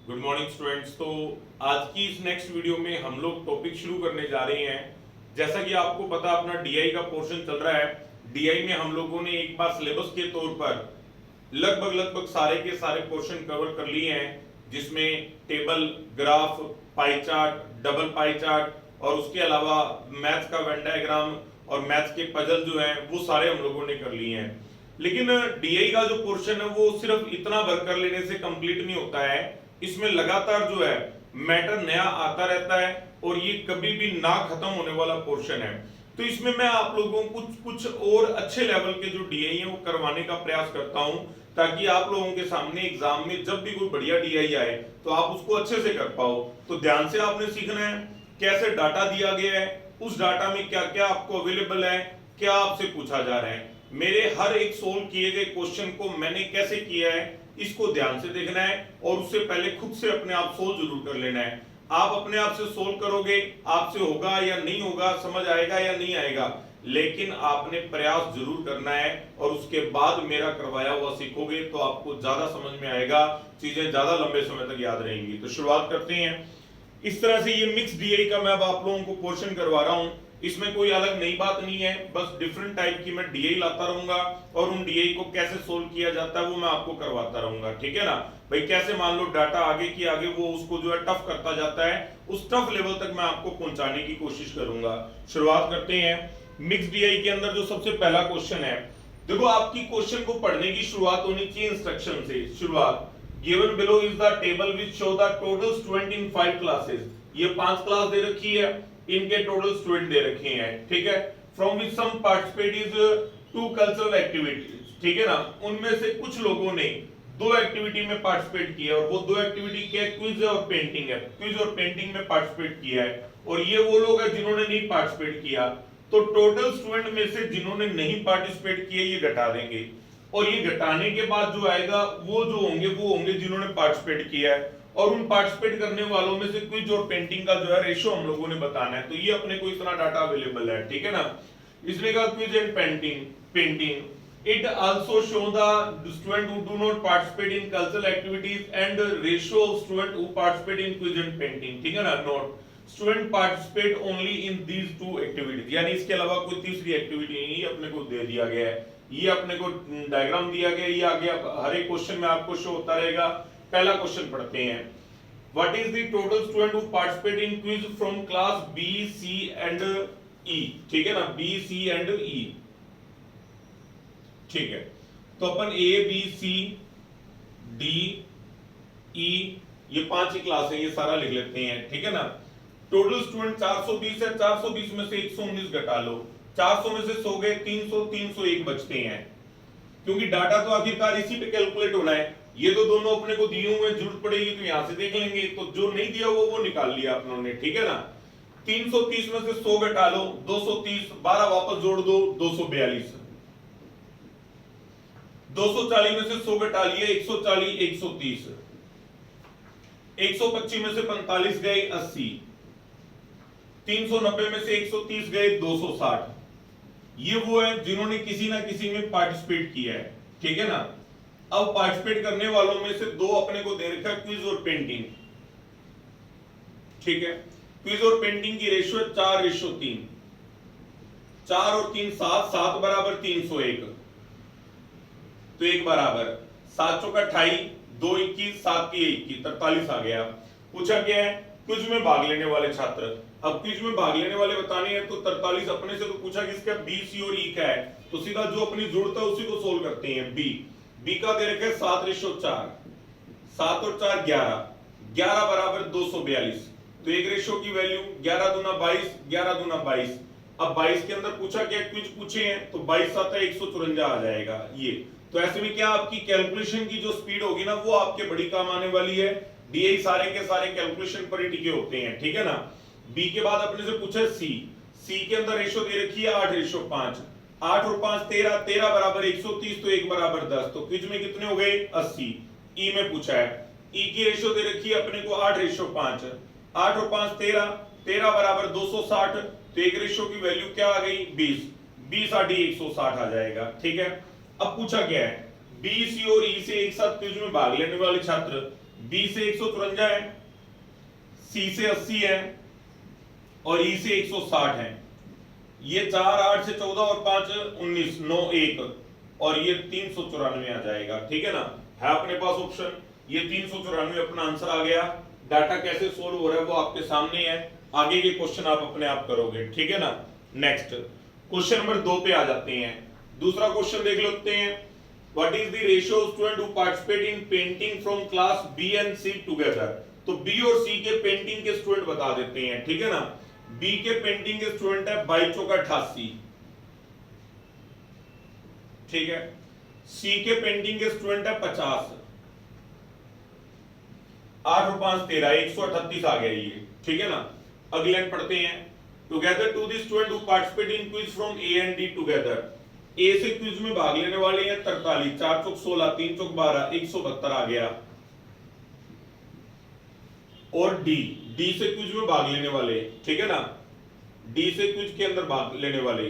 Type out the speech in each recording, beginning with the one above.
Good morning students. तो आज की इस नेक्स्ट वीडियो में हम लोग टॉपिक शुरू करने जा रहे हैं। जैसा कि आपको पता अपना डीआई का पोर्शन चल रहा है। डीआई में हम लोगों ने एक बार सिलेबस के तौर पर लगभग सारे के सारे पोर्शन कवर कर लिए हैं, जिसमें table, graph, pie chart, double pie chart और उसके अलावा मैथ्स का वेन डायग्राम और मैथ्स के पजल जो हैं वो सारे हम लोगों ने कर लिए हैं। लेकिन डीआई का जो पोर्शन है वो सिर्फ इतना भर कर लेने से कंप्लीट नहीं होता है। इसमें लगातार जो है मैटर नया आता रहता है और ये कभी भी ना खत्म होने वाला पोर्शन है। तो इसमें मैं आप लोगों को कुछ और अच्छे लेवल के जो डीआई है वो करवाने का प्रयास करता हूं, ताकि आप लोगों के सामने एग्जाम में जब भी कोई बढ़िया डीआई आए तो आप उसको अच्छे से कर पाओ। तो ध्यान से आपने सीखना है कैसे डाटा दिया गया है, उस डाटा में क्या क्या आपको अवेलेबल है, क्या आपसे पूछा जा रहा है। मेरे हर एक सोल्व किए गए क्वेश्चन को मैंने कैसे किया है इसको ध्यान से देखना है और उससे पहले खुद से अपने आप सोल्व जरूर कर लेना है। आप अपने आप से सोल्व करोगे, आपसे होगा या नहीं होगा, समझ आएगा या नहीं आएगा, लेकिन आपने प्रयास जरूर करना है और उसके बाद मेरा करवाया हुआ सीखोगे तो आपको ज्यादा समझ में आएगा, चीजें ज्यादा लंबे समय तक याद रहेंगी। तो शुरुआत करते हैं। इस तरह से ये मिक्स डीआई का मैं अब आप लोगों को पोर्शन करवा रहा हूं। इसमें कोई अलग नई बात नहीं है, बस डिफरेंट टाइप की मैं डीआई लाता रहूंगा और उन डीआई को कैसे सोल्व किया जाता है वो मैं आपको करवाता रहूंगा। ठीक है ना भाई। कैसे मान लो डाटा आगे की आगे वो उसको जो है टफ करता जाता है, उस टफ लेवल तक मैं आपको पहुंचाने की कोशिश करूंगा। शुरुआत करते हैं। मिक्स डीआई के अंदर जो सबसे पहला क्वेश्चन है, देखो आपकी क्वेश्चन को पढ़ने की शुरुआत होनी चाहिए इंस्ट्रक्शन से। शुरुआत given below is the table which show the total student in 5 classes। ये 5 क्लास दे रखी है, इनके टोटल स्टूडेंट दे रखे हैं। ठीक है। From which some participate is 2 cultural activities. ठीक है ना। उनमें से कुछ लोगों ने 2 एक्टिविटी में पार्टिसिपेट किया और वो 2 एक्टिविटी क्या है, क्विज और पेंटिंग है। क्विज और पेंटिंग में पार्टिसिपेट किया है और ये वो लोग हैं जिन्होंने नहीं पार्टिसिपेट किया। तो टोटल स्टूडेंट में से जिन्होंने नहीं पार्टिसिपेट किया ये घटा देंगे और ये घटाने के बाद जो आएगा वो जो होंगे वो होंगे जिन्होंने पार्टिसिपेट किया है। और उन पार्टिसिपेट करने वालों में से क्विज और पेंटिंग का जो है रेशो हम लोगों ने बताना है। तो ये अपने को इतना डाटा अवेलेबल है। ठीक है ना। इसलिए कहा quiz and painting it also show the student who do not participate in cultural activities and ratio of student who participate in quiz and painting. ठीक है ना। Note student participate only in these 2 activities, यानी इसके अलावा कोई तीसरी activity नहीं अपने को दे दिया गया है। ये अपने को डायग्राम दिया गया, ये आगे हर एक क्वेश्चन में आपको शो होता रहेगा। पहला क्वेश्चन पढ़ते हैं। What is the total student who participate in quiz from class B, C and E? ठीक है ना। B, C and E। ठीक है। तो अपन A, B, C, D, E ये 5 ही क्लास है, ये सारा लिख लेते हैं। ठीक है ना। टोटल स्टूडेंट 420 है, 420 में से 119 घटा लो, 400 में से 100 गए, 300, 301 बचते हैं। क्योंकि डाटा तो आखिरकार इसी पे कैलकुलेट होना है। ये तो दोनों अपने को दिए हुए, जरूरत पड़ेगी तो यहां से देख लेंगे। तो जो नहीं दिया वो निकाल लिया अपनों। ठीक है ना। 330 में से 100 घटा लो, 230, 12 वापस जोड़ दो, 242। 240 में से 100 घटा लिए, 140, 130। 125 में से 45 गए, 80। 390 में से 130 गए, 260। ये वो है जिन्होंने किसी ना किसी में पार्टिसिपेट किया है। ठीक है ना। अब पार्टिसिपेट करने वालों में से 2 अपने को दे रखा है, क्विज और पेंटिंग। ठीक है। क्विज और पेंटिंग की रेशियो 4:3। 4 और 3 7, 7 बराबर 301। तो 1 बराबर 7 चौका 28, 2 21, 7 की 21, 43 आ गया। पूछा क्या है, क्विज में भाग लेने वाले छात्र। अब क्विज में भाग लेने वाले बताने हैं तो 43 अपने से तो पूछा किसका, बी, सी और ई का है। तो सीधा जो अपनी जरूरत है उसी को सोल्व करते हैं। बी का दे रखा है 7:4। 7 और 4 11, 11 बराबर 242। तो एक रेशो की वैल्यू 11 दूना 22, 11 दूना 22। अब 22 के अंदर पूछा क्या, क्विज पूछे हैं तो 22 7 154 आ जाएगा ये। तो ऐसे में क्या आपकी कैलकुलेशन की जो स्पीड होगी ना वो आपके बड़ी काम आने वाली है। डीआई सारे के सारे कैलकुलेशन पर ही टिके होते हैं। ठीक है ना। बी के बाद अपने से पूछा सी के अंदर रेशो दे रखी है 8:5। 8 और 5 13, 13 बराबर 130, तो 1 बराबर 10। तो क्विज में कितने हो गए, 80। ई में पूछा है, ई की रेशो दे रखी है अपने को 8:5। 8 और 5 13, 13 बराबर 260। तो एक रेशो की वैल्यू क्या आ गई, 20। 20 आड़ी 160 आ जाएगा। ठीक है। अब पूछा क्या है, बी, सी और ई से एक साथ क्विज में भाग लेने वाले छात्र बी से 154 है, सी से 80 है और ई से 160 है। ये 4 8 से 14 और 5 19 9 1 और ये 394 आ जाएगा। ठीक है ना, है अपने पास ऑप्शन, ये 394 अपना आंसर आ गया। डाटा कैसे सोल्व हो रहा है वो आपके सामने है, आगे के क्वेश्चन आप अपने आप करोगे। ठीक है ना। नेक्स्ट क्वेश्चन नंबर 2 पे आ जाते हैं। दूसरा क्वेश्चन देख लेते हैं। What is the ratio of student who participate in painting from class B and C together. तो बी और सी के पेंटिंग के स्टूडेंट बता देते हैं। ठीक है ना, बी के पेंटिंग के स्टूडेंट है 22 चौका 88, ठीक है। सी के पेंटिंग के स्टूडेंट है 50, 8 और 5 13, 138 आ गया ये। ठीक है ना। अगले लाइन पढ़ते हैं। Together to the student who participate in quiz from A and D together. A से क्विज में भाग लेने वाले हैं 43, 4 चौक 16, 3 चौक 12, 172 आ गया। और डी, डी से क्विज में भाग लेने वाले, ठीक है ना, डी से क्विज के अंदर भाग लेने वाले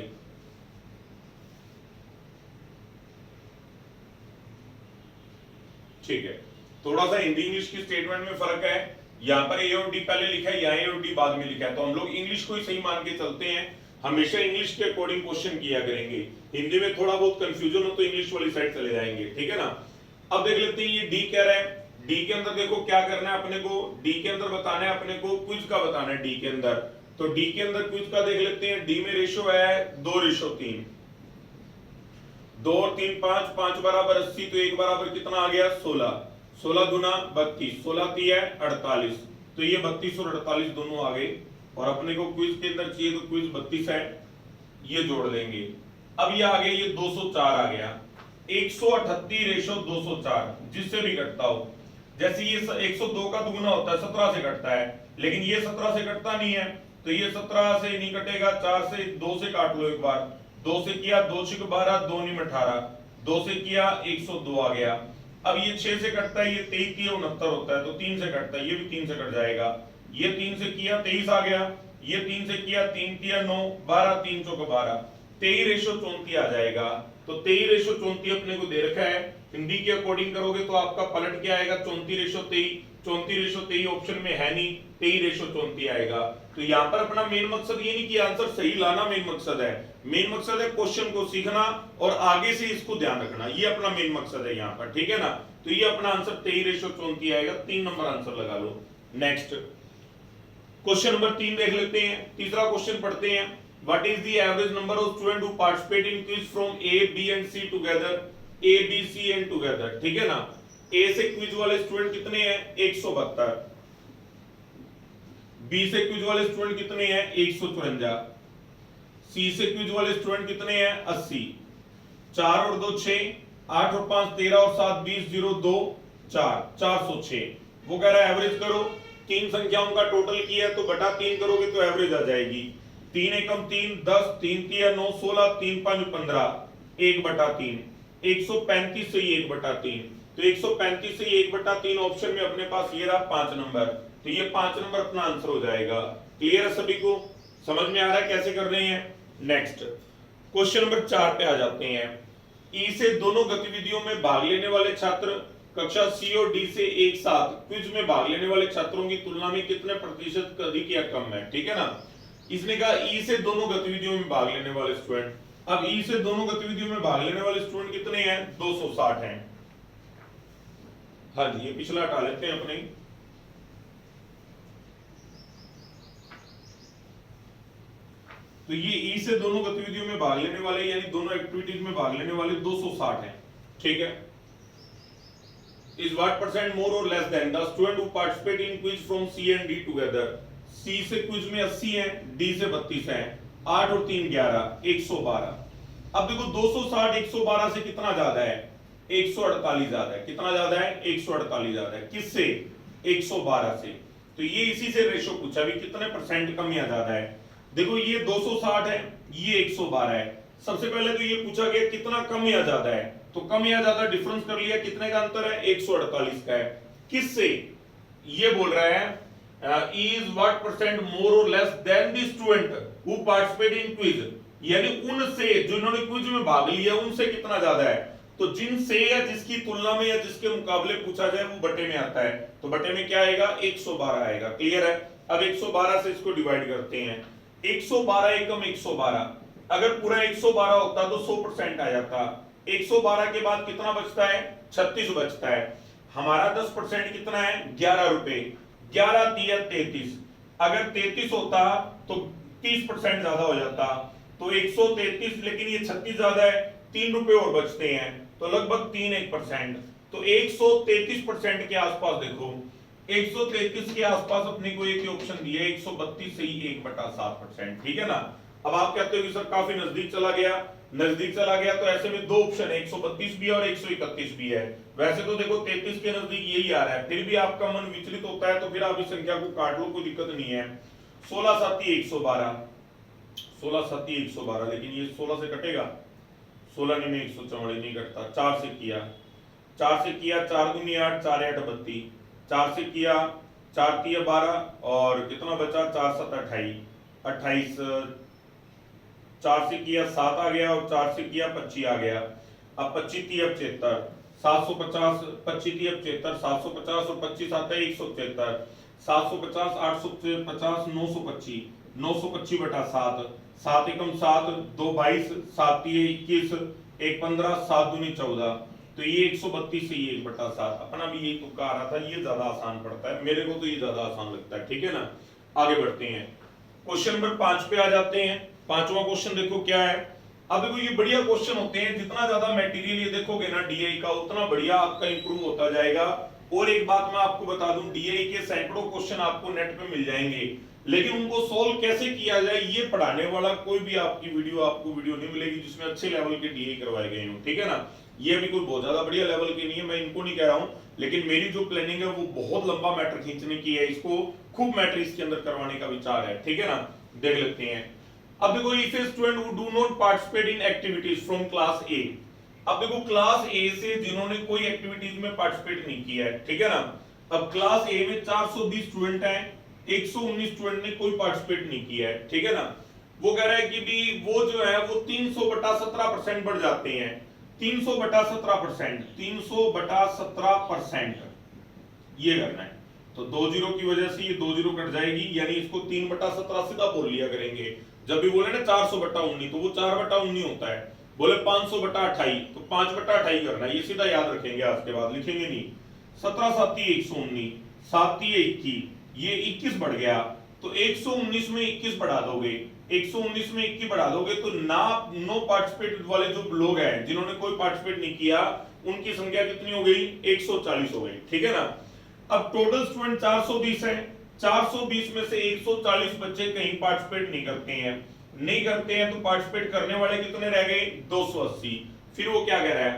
ठीक है। थोड़ा सा हिंदी इंग्लिश की स्टेटमेंट में फर्क है, यहाँ पर ए और डी पहले लिखा है, यहाँ ए और डी बाद में लिखा है, तो हम लोग इंग्लिश को ही सही मान के चलते हैं, हमेशा इंग्लिश के अकॉर्डिंग क्वेश्चन किया करेंगे। हिंदी में थोड़ा बहुत कंफ्यूजन हो तो इंग्लिश वाली साइड चले जाएंगे। ठीक है ना। अब देख लेते हैं ये डी कह रहा है, डी के अंदर देखो क्या करना है अपने को, डी के अंदर बताना है अपने को, क्विज का बताना है डी के अंदर। तो डी के अंदर क्विज का देख लेते हैं। डी में रेशो है 2:3, 2 और 3 5, 5 बराबर 80, तो 1 बराबर कितना आ गया 16, 16 गुना 32, 16 3 है 48, तो ये 32 और 48 दोनों आ गए। और अपने को क्विज के अंदर चाहिए तो क्विज 32 है, ये जोड़ लेंगे। अब ये आ गया, ये 204 आ गया। 138 रेशो 204 जिससे भी कटता हो, जैसे ये 102 का दुगुना होता है 17 से कटता है, लेकिन ये 17 से कटता नहीं है, तो ये 17 से नहीं कटेगा। 4 से 2 से काट लो एक बार, 2 से किया 2 6 12, 2 9 18, 2 से किया 102 आ गया। अब ये 6 से कटता है, ये 23 की 69 होता है, तो 3 से कटता है, ये भी 3 से कट जाएगा। ये 3 से किया 23 आ गया, ये 3 से किया 3 किया 9, 12 3 चौका 12, 23 रेशो 34 आ जाएगा। तो 23 रेशो 34 अपने को दे रखा है, हिंदी के अकॉर्डिंग करोगे तो आपका पलट क्या आएगा 34 रेशो 23, 34 रेशो 23 ऑप्शन में है नहीं, 23 रेशो 34 आएगा। तो यहाँ पर अपना मेन मकसद ये नहीं कि आंसर सही लाना मेन मकसद है, मेन मकसद है क्वेश्चन को सीखना और आगे से इसको ध्यान रखना, ये अपना मेन मकसद है यहाँ पर। ठीक है ना। तो ये अपना आंसर 23 रेशो 34 आएगा, 3 नंबर आंसर लगा लो। नेक्स्ट क्वेश्चन नंबर 3 देख लेते हैं। तीसरा क्वेश्चन पढ़ते हैं। What is the average number of student who participate in quiz from A B and C together, A B C and together. ठीक है ना। ए से क्विज वाले स्टूडेंट कितने हैं 172, बी से क्विज वाले स्टूडेंट कितने हैं 154, सी से क्विज वाले स्टूडेंट कितने हैं 80, 4 और 2 6, 8 और 5 13 और 7 20, 0 2 4, 406। वो कह रहा है एवरेज करो, तीन संख्याओं का टोटल किया तो बटा 3 करोगे तो एवरेज आ जाएगी। 3 एकम 3 10, 3 3 9 16, 3 5 15, 1/3, 135 से 1/3, तो 135 से 1/3 ऑप्शन में अपने पास ये रहा 5 नंबर, तो ये 5 नंबर अपना आंसर हो जाएगा। क्लियर है सभी को, समझ में आ रहा है कैसे कर रहे हैं। नेक्स्ट क्वेश्चन नंबर 4 पे आ जाते हैं। ई से दोनों गतिविधियों में भाग लेने वाले छात्र कक्षा सी और डी से एक साथ क्विज में भाग लेने वाले छात्रों की तुलना में कितने प्रतिशत अधिक या कम है। ठीक है ना। इसने कहा ई से दोनों गतिविधियों में भाग लेने वाले स्टूडेंट, अब ई से दोनों गतिविधियों में भाग लेने वाले स्टूडेंट कितने हैं 260 हैं। हाँ जी, ये पिछला हटा लेते हैं अपने। तो ये ई से दोनों गतिविधियों में भाग लेने वाले यानी दोनों एक्टिविटीज में भाग लेने वाले 260 हैं। ठीक है। is what percent more or less than the student who participate in quiz from C and D together। C से क्विज में 80 है, D से 32 है, 8 और 3 11, 112। अब देखो 260 112 से कितना ज्यादा है 148 ज्यादा है। कितना ज्यादा है 148 ज्यादा है, किससे 112 से। तो ये इसी से रेशो पूछा भी कितने परसेंट कम या ज्यादा है। देखो ये 260 है, ये 112 है। सबसे पहले तो ये पूछा गया कितना कम या ज्यादा है, तो कम या ज्यादा डिफरेंस कर लिया, कितने का अंतर है 148 का है। किससे ये बोल रहा है is what percent more or less than the student who participate in quiz, यानी उनसे जो इन्होंने क्विज में भाग लिया उनसे कितना ज्यादा है। तो जिनसे या जिसकी तुलना में या जिसके मुकाबले पूछा जाए वो बटे में आता है, तो बटे में क्या आएगा 112 आएगा। क्लियर है। अब 112 से इसको डिवाइड करते हैं। 112 एकम 112, अगर पूरा 112 होता तो 100% आ जाता। 112 के बाद कितना बचता है 36 बचता है। हमारा 10% कितना है 11 रुपए, 11 तिया 33, अगर 33 होता तो 30% ज्यादा हो जाता, तो 133, लेकिन ये 36 ज्यादा है, 3 रुपए और बचते हैं, तो लगभग 3%। तो 133% के आसपास देखो, 133 के आसपास अपने को एक ऑप्शन दिया 132 से ही 1/7%। ठीक है ना। अब आप कहते हो कि सर काफी नजदीक चला गया, नजदीक चला गया, तो ऐसे में दो ऑप्शन है, 132 भी है और 131 भी है। वैसे तो देखो 33 के नजदीक यही आ रहा है, फिर भी आपका मन विचलित होता है तो फिर आप इस संख्या को काट लो, कोई दिक्कत नहीं है। 16 7 112, 16 7 112, लेकिन ये 16 से कटेगा, 16 नहीं 144 नहीं कटता। 4 से किया, 4 से किया, 4 दूनी 8, 4 8 32, 4 से किया, 4 3 12, और कितना बचा 4 7 28, 28, 4 से किया 7 आ गया, और 4 से किया 25 आ गया। अब 25 3 75, 750, 25 3 75, 750 और 25 आता है 173, 750 850 925, 925 बटा 7, 7 एकम 7, 2 22, 7 3 21, 1 15, 7 दूनी 14, तो ये 132 से ये 1/7। अपना भी यही तुक्का आ रहा था, ये ज्यादा आसान पड़ता है, मेरे को तो ये ज्यादा आसान लगता है। ठीक है ना। आगे बढ़ते हैं, क्वेश्चन नंबर 5 पे आ जाते हैं। पांचवा क्वेश्चन देखो क्या है। अब देखो ये बढ़िया क्वेश्चन होते हैं, जितना ज्यादा मटेरियल ये देखोगे ना डीआई का, उतना बढ़िया आपका इंप्रूव होता जाएगा। और एक बात मैं आपको बता दूं, डीआई के सैकड़ों क्वेश्चन आपको नेट पे मिल जाएंगे, लेकिन उनको सोल्व कैसे किया जाए ये पढ़ाने वाला कोई भी आपको वीडियो नहीं मिलेगी जिसमें अच्छे लेवल के डीआई करवाए गए हों। ठीक है ना। ये भी कोई बहुत ज्यादा बढ़िया लेवल के नहीं है, मैं इनको नहीं कह रहा हूं, लेकिन मेरी जो प्लानिंग है वो बहुत लंबा मैटर खींचने की है, इसको खूब मैटर इसके अंदर करवाने का विचार है। ठीक है ना। देख लेते हैं। अब देखो, if a student who do not participate in activities from class ए, अब देखो क्लास ए से जिन्होंने कोई एक्टिविटीज में पार्टिसिपेट नहीं किया है, ठीक है ना। अब क्लास ए में 420 स्टूडेंट हैं, 119 स्टूडेंट ने कोई पार्टिसिपेट नहीं किया है, ठीक है ना। वो कह रहा है कि भी वो जो है वो 300/17% बढ़ जाते हैं, 300/17%, 300/17% ये करना है। तो 2 जीरो की वजह से ये 2 जीरो कट जाएगी, यानी इसको 3/17 सीधा बोल लिया करेंगे। जब भी बोले ना 400/19 तो वो 4/19 होता है। बोले 500/28 तो 5/28 करना है, ये सीधा याद रखेंगे, आज के बाद लिखेंगे नहीं। 17 7 119, 7 21, ये 21 बढ़ गया, तो 119 में 21 बढ़ा दोगे, 119 में 21 बढ़ा दोगे, तो नो पार्टिसिपेट वाले जो लोग हैं जिन्होंने कोई पार्टिसिपेट नहीं किया, उनकी संख्या कितनी हो गई 140 हो गई। ठीक है ना। अब टोटल स्टूडेंट 420 है, 420 में से 140 बच्चे कहीं पार्टिसिपेट नहीं करते हैं, तो पार्टिसिपेट करने वाले कितने रह गए 280। फिर वो क्या कह रहा है,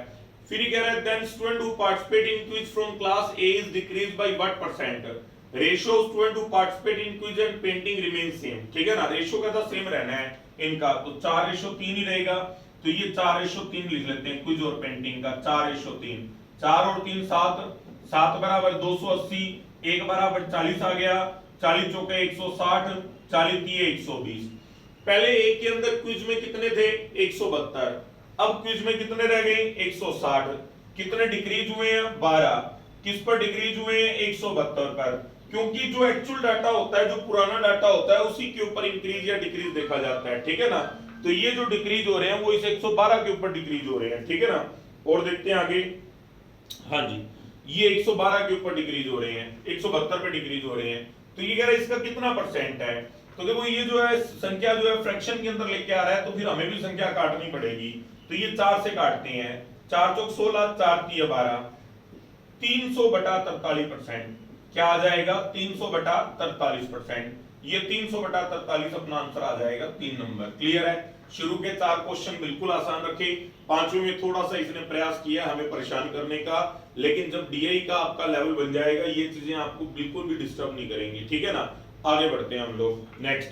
फिर कह रहा है then student who participate in quiz from class A is decrease by what percent, ratio student who participate in quiz and painting remain same. ठीक है ना। रेशियो का सेम रहना है इनका, तो 4:3 ही रहेगा, तो ये 4:3 लिख लेते हैं क्विज और पेंटिंग का, 4:3, 4 और 3 7, 7 बराबर 280, 1 बराबर 40 आ गया, 40 चौके 160, 40 दिए 120। पहले एक के अंदर क्विज में कितने थे 172, अब क्विज में कितने रह गए 160, कितने डिक्रीज हुए हैं 12, किस पर डिक्रीज हुए हैं 172 पर, क्योंकि जो एक्चुअल डाटा होता है, जो पुराना डाटा होता है, उसी के ऊपर इंक्रीज या डिक्रीज देखा जाता है। ठीक है ना। तो ये जो डिक्रीज हो रहे हैं वो इस 112 के ऊपर डिक्रीज हो रहे हैं। ठीक है ना। और देखते हैं आगे। हाँ जी, ये 112 के ऊपर डिक्रीज हो रहे हैं, 172 पे डिक्रीज हो रहे हैं, तो ये कह रहा है इसका कितना परसेंट है। तो देखो ये जो है संख्या जो है फ्रैक्शन के अंदर लेके आ रहा है, तो फिर हमें भी संख्या काटनी पड़ेगी। तो ये 4 से काटते हैं, 4 चौक 16, 4 3 12, 300/43%। क्या आ जाएगा 300/43%। ये 300/43 अपना आंसर आ जाएगा 3 नंबर। क्लियर है। शुरू के 4 क्वेश्चन बिल्कुल आसान रखे, पांचवें में थोड़ा सा इसने प्रयास किया हमें परेशान करने का, लेकिन जब डीआई का आपका लेवल बन जाएगा ये चीजें आपको बिल्कुल भी डिस्टर्ब नहीं करेंगी। ठीक है ना। आगे बढ़ते हैं हम लोग नेक्स्ट।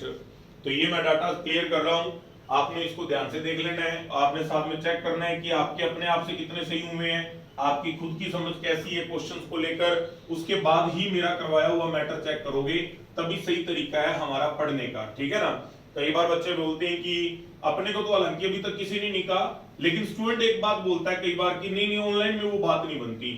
तो ये मैं डाटा क्लियर कर रहा हूं, आपने इसको ध्यान से देख लेना है, आपने साथ में चेक करना है कि आपके अपने आप से कितने सही हुए हैं, आपकी खुद की समझ कैसी है क्वेश्चंस को लेकर, उसके बाद ही मेरा करवाया हुआ मैटर चेक करोगे, तभी सही तरीका है हमारा पढ़ने का। ठीक है ना। कई बार बच्चे बोलते हैं कि अपने को तो हालांकि अभी तक किसी ने नहीं कहा, लेकिन स्टूडेंट एक बात बोलता है कई बार कि नहीं नहीं ऑनलाइन में वो बात नहीं बनती।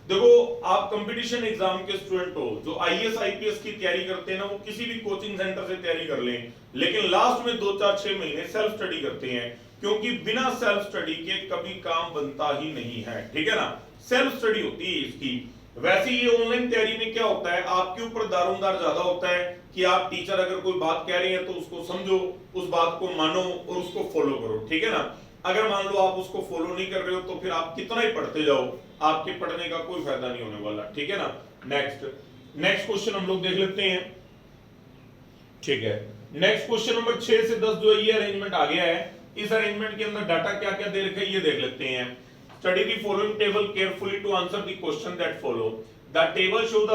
देखो आप कंपटीशन एग्जाम के स्टूडेंट हो, जो आईएएस आईपीएस की तैयारी करते हैं ना, वो किसी भी कोचिंग सेंटर से तैयारी कर लें, लेकिन लास्ट में 2-4-6 महीने सेल्फ स्टडी करते हैं, क्योंकि बिना सेल्फ स्टडी के कभी काम बनता ही नहीं है, ठीक है ना। सेल्फ स्टडी होती है इसकी। वैसे ये ऑनलाइन तैयारी में क्या होता है, आपके ऊपर दारोमदार ज्यादा होता है कि आप टीचर अगर कोई बात कह रहे हैं तो उसको समझो, उस बात को मानो और उसको फॉलो करो, ठीक है ना। अगर मान लो आप उसको फॉलो नहीं कर रहे हो तो फिर आप कितना ही पढ़ते जाओ, आपके पढ़ने का कोई फायदा नहीं होने वाला, ठीक है ना। नेक्स्ट क्वेश्चन हम लोग देख लेते हैं, ठीक है। नेक्स्ट क्वेश्चन नंबर 6 से 10 जो ये अरेंजमेंट आ गया है, इस अरेंजमेंट के अंदर डाटा क्या क्या दे रखा है ये देख लेते हैं। Study the following table carefully to answer the question that follow. The table show the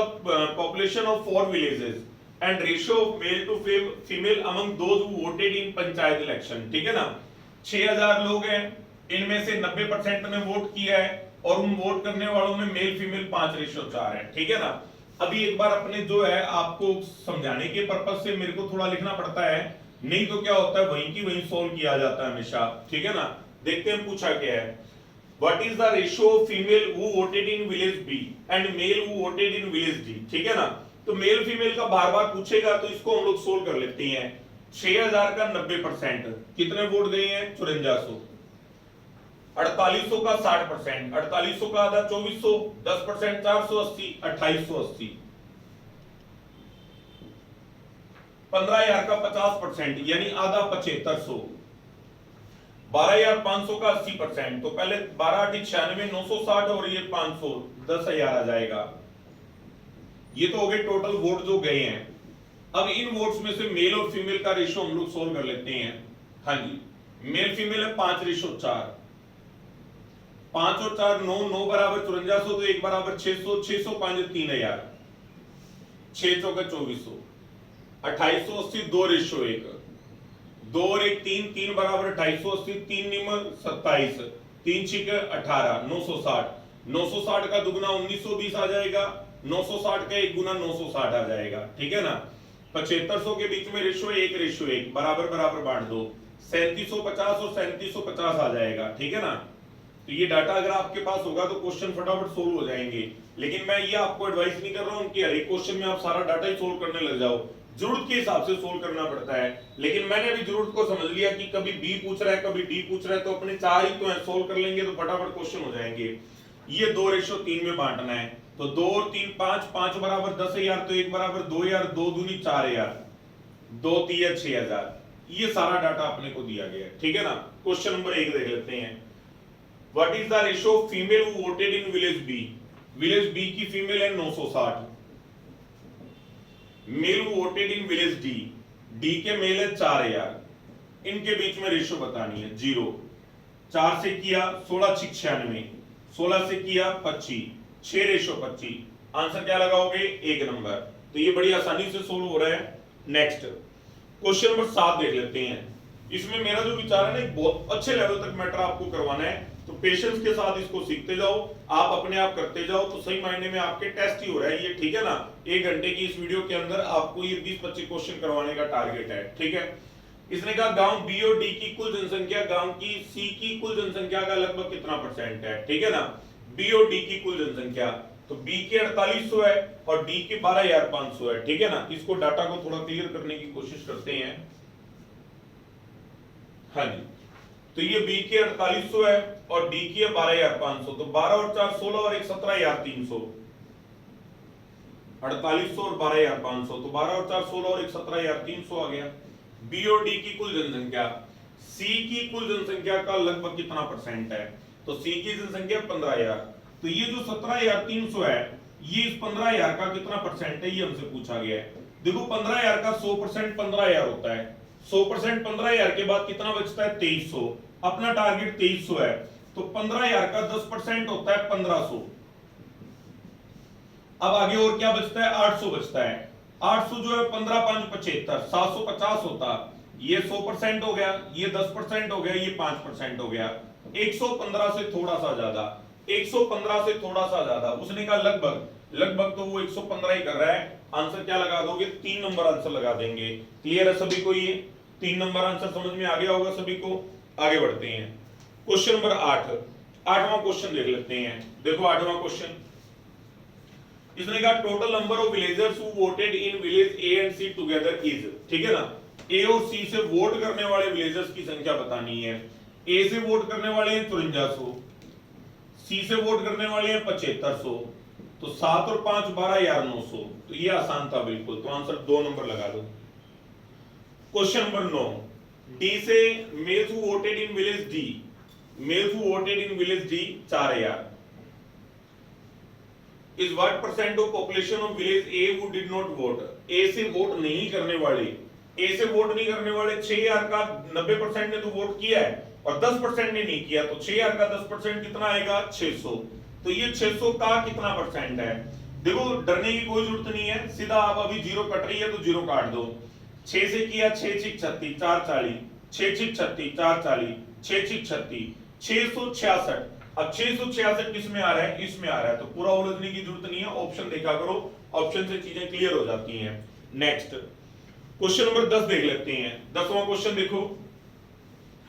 population of 4 villages and ratio of male to female among those who voted in panchayat election, ठीक है ना। 6000 लोग हैं, इनमें से 90% ने वोट किया है और उन वोट करने वालों में मेल फीमेल 5:4 है, ठीक है ना। अभी एक बार अपने जो है आपको समझाने के पर्पस से मेरे को थोड़ा लिखना पड़ता है, नहीं तो क्या होता है वहीं की वहीं सोल्व किया जाता है हमेशा, ठीक है ना। देखते हैं पूछा क्या है। What is the ratio of female who voted in village B and male who voted in village D, ठीक है ना। तो मेल फीमेल का बार बार पूछेगा तो इसको हम लोग सोल्व कर लेते हैं। 6000 का 90% कितने वोट गए हैं, 5400। 4800 का 60%, 4800 का आधा 2400, 10% 480, 2880। 15000 का 50% यानी आधा 7500। 12500 का 80%, तो पहले 12 8 96 960 और ये 500, 10000 आ जाएगा। ये तो हो गए टोटल वोट जो गए हैं। अब इन वोट्स में से मेल और फीमेल का रेशियो हम लोग सोल्व कर लेते हैं। हाँ जी, मेल फीमेल है 5:4, 5 और 4 9, 9 बराबर 5400, तो 1 बराबर 600, 600 5 3000, 6 चौका 2400, 2880, 2:1, 2 और 1 3, 3 बराबर 2880, 3 निम 27, 3 छिक 18, 960, 960 का दुगना 1920 आ जाएगा, 960 का 1 गुना 960 आ जाएगा, ठीक है ना। 7500 के बीच में रेशियो 1:1 बराबर बराबर बांट दो, 3750 और 3750 आ जाएगा, ठीक है ना। तो ये डाटा अगर आपके पास होगा तो क्वेश्चन फटाफट सोल्व हो जाएंगे, लेकिन मैं ये आपको एडवाइस नहीं कर रहा हूं कि हर एक क्वेश्चन में आप सारा डाटा ही सोल्व करने लग जाओ, जरूरत के हिसाब से सोल्व करना पड़ता है। लेकिन मैंने अभी जरूरत को समझ लिया कि कभी बी पूछ रहा है कभी डी पूछ रहा है, तो अपने 4 ही तो है, सोल्व कर लेंगे तो फटाफट क्वेश्चन हो जाएंगे। ये 2:3 में बांटना है, तो 2 और 3 5, 5 बराबर 10000, तो 1 बराबर 2000, 2 दूनी 4000, 2 3 6000। ये सारा डाटा अपने को दिया गया है, ठीक है ना। क्वेश्चन नंबर 1 देख लेते हैं। What is the ratio of female who voted in village B. Village B की फीमेल है 960, male who voted in village D, D के मेल है 4000, इनके बीच में रेशियो बतानी है। 0 4 से किया 16 96, 16 से किया 25, 6:25। आंसर क्या लगाओगे, 1 नंबर। तो ये बड़ी आसानी से सोल्व हो रहा है। नेक्स्ट क्वेश्चन नंबर 7 देख लेते हैं। इसमें मेरा जो विचार है ना, बहुत अच्छे लेवल तक मैटर आपको करवाना है, तो पेशेंस के साथ इसको सीखते जाओ, आप अपने आप करते जाओ, तो सही मायने में आपके टेस्ट ही हो रहा है ये, ठीक है ना। 1 घंटे की इस वीडियो के अंदर आपको ये 20-25 क्वेश्चन करवाने का टारगेट है, ठीक है। इसने कहा गांव बी और डी की कुल जनसंख्या गांव की सी की कुल जनसंख्या का लगभग कितना % है, ठीक है ना। बी और डी की कुल जनसंख्या, तो बी के 4800 है और डी के 12500 है, ठीक है ना। इसको डाटा को थोड़ा क्लियर करने की कोशिश करते हैं। हाँ जी, तो ये बी के 4800 है और डी की 12500, तो 12 और 4 16 और 1 17300, 4800 और 12500, तो 12 और 4 16 और 1 17300 आ गया। बी और डी की कुल जनसंख्या, सी की कुल जनसंख्या का लगभग कितना % है, तो सी की जनसंख्या 15000, तो ये जो 17300 है ये इस 15000 का कितना % है ये हमसे पूछा गया है। देखो 15000 का 100% 15000 होता है, 100% 15000 के बाद कितना बचता है 2300, अपना टारगेट 2300 है, तो 15000 का 10% होता है 1500। अब आगे और क्या बचता है, 800 बचता है। 800 जो है 15 5 75, 750 होता, ये 100% हो गया, ये 10% हो गया, ये 5% हो गया। 115 से थोड़ा सा ज्यादा, 115 से थोड़ा सा ज्यादा, उसने कहा लगभग तो वो 115 ही कर रहा है। आंसर क्या लगा दोगे, 3 नंबर आंसर लगा देंगे। क्लियर है सभी को, ये 3 नंबर आंसर समझ में आ गया होगा सभी को। आगे बढ़ते हैं। क्वेश्चन नंबर 8, आठवां क्वेश्चन देख लेते हैं। देखो आठवां क्वेश्चन, इसने कहा total number of villagers who voted in village A and C together is, ठीक है ना। ए और सी से वोट करने वाले विलेजर्स की संख्या बतानी है। ए से वोट करने वाले हैं 5300, सी से वोट करने वाले हैं 7500, तो 7 और 5 12 यार 900। तो ये आसान था बिल्कुल, तो आंसर 2 नंबर लगा दो। क्वेश्चन नंबर 9, डी से males who voted in village D, males who voted in village D 4000 is what percent of population of village A who did not vote। A से वोट नहीं करने वाले, A से vote नहीं करने वाले 6000 का 90% ने तो वोट किया है और 10% ने नहीं किया, तो 6000 का 10% कितना आएगा 600। तो ये 600 का कितना परसेंट है। देखो डरने की कोई जरूरत नहीं है, सीधा आप अभी जीरो कट रही है तो जीरो काट दो। 6 से किया 6 6 36 4 40, 6 6 36 4 40, 6 6 36 666। अब 666 किस में आ रहा है, इसमें आ रहा है, तो पूरा उलझने की जरूरत नहीं है, ऑप्शन देखा करो, ऑप्शन से चीजें क्लियर हो जाती हैं। नेक्स्ट क्वेश्चन नंबर 10 देख लेते हैं। 10वां क्वेश्चन देखो,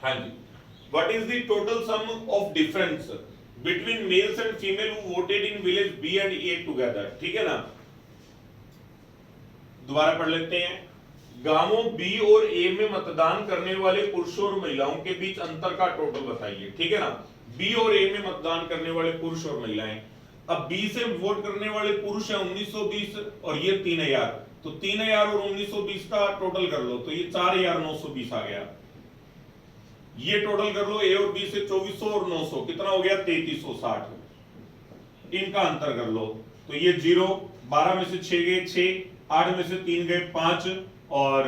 हाँ जी, what is the total sum of difference between males and female who voted in village B and A together, ठीक है ना। दोबारा पढ़ लेते हैं। गांवों बी और ए में मतदान करने वाले पुरुषों और महिलाओं के बीच अंतर का टोटल बताइए, ठीक है ना। बी और ए में मतदान करने वाले पुरुष और महिलाएं, अब बी से वोट करने वाले पुरुष है 1920 और ये 3000, तो 3000 और 1920 का टोटल कर लो, तो ये 4920 आ गया। ये टोटल कर लो ए और बी से 2400 और 900 कितना हो गया 3360। इनका अंतर कर लो, तो ये 0, 12 में से 6 गए 6, 8 में से 3 गए 5 और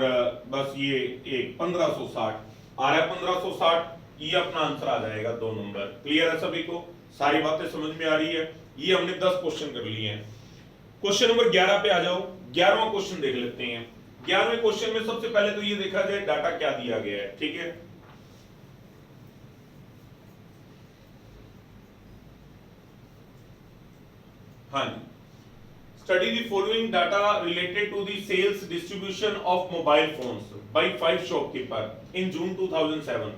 बस ये 1, 1560 आ रहा है। 1560 ये अपना आंसर आ जाएगा 2 नंबर। क्लियर है सभी को, सारी बातें समझ में आ रही है। ये हमने 10 क्वेश्चन कर लिए हैं। क्वेश्चन नंबर 11 पे आ जाओ। 11वां क्वेश्चन देख लेते हैं। 11वें क्वेश्चन में सबसे पहले तो ये देखा जाए डाटा क्या दिया गया है, ठीक है। हाँ जी, study the following data related to the sales distribution of mobile phones by 5 shopkeeper in June 2007।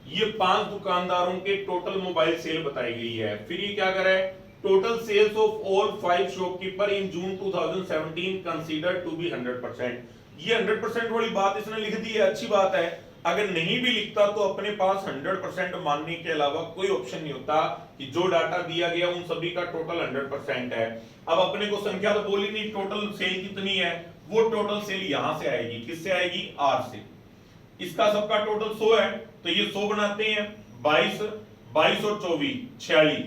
ये 5 दुकानदारों के टोटल मोबाइल सेल बताई गई है। फिर ये क्या करे, total sales of all 5 shopkeeper in June 2017 considered to be 100%। ये 100% वाली बात इसने लिख दी है, अच्छी बात है। अगर नहीं भी लिखता तो अपने पास 100% मानने के अलावा कोई ऑप्शन नहीं होता कि जो डाटा दिया गया उन सभी का टोटल 100% है। अब अपने को संख्या तो बोली नहीं टोटल सेल कितनी है, वो टोटल सेल यहां से आएगी, किससे आएगी, आर से। इसका सबका टोटल 100 है, तो ये 100 बनाते हैं। 22 22 और 24 46,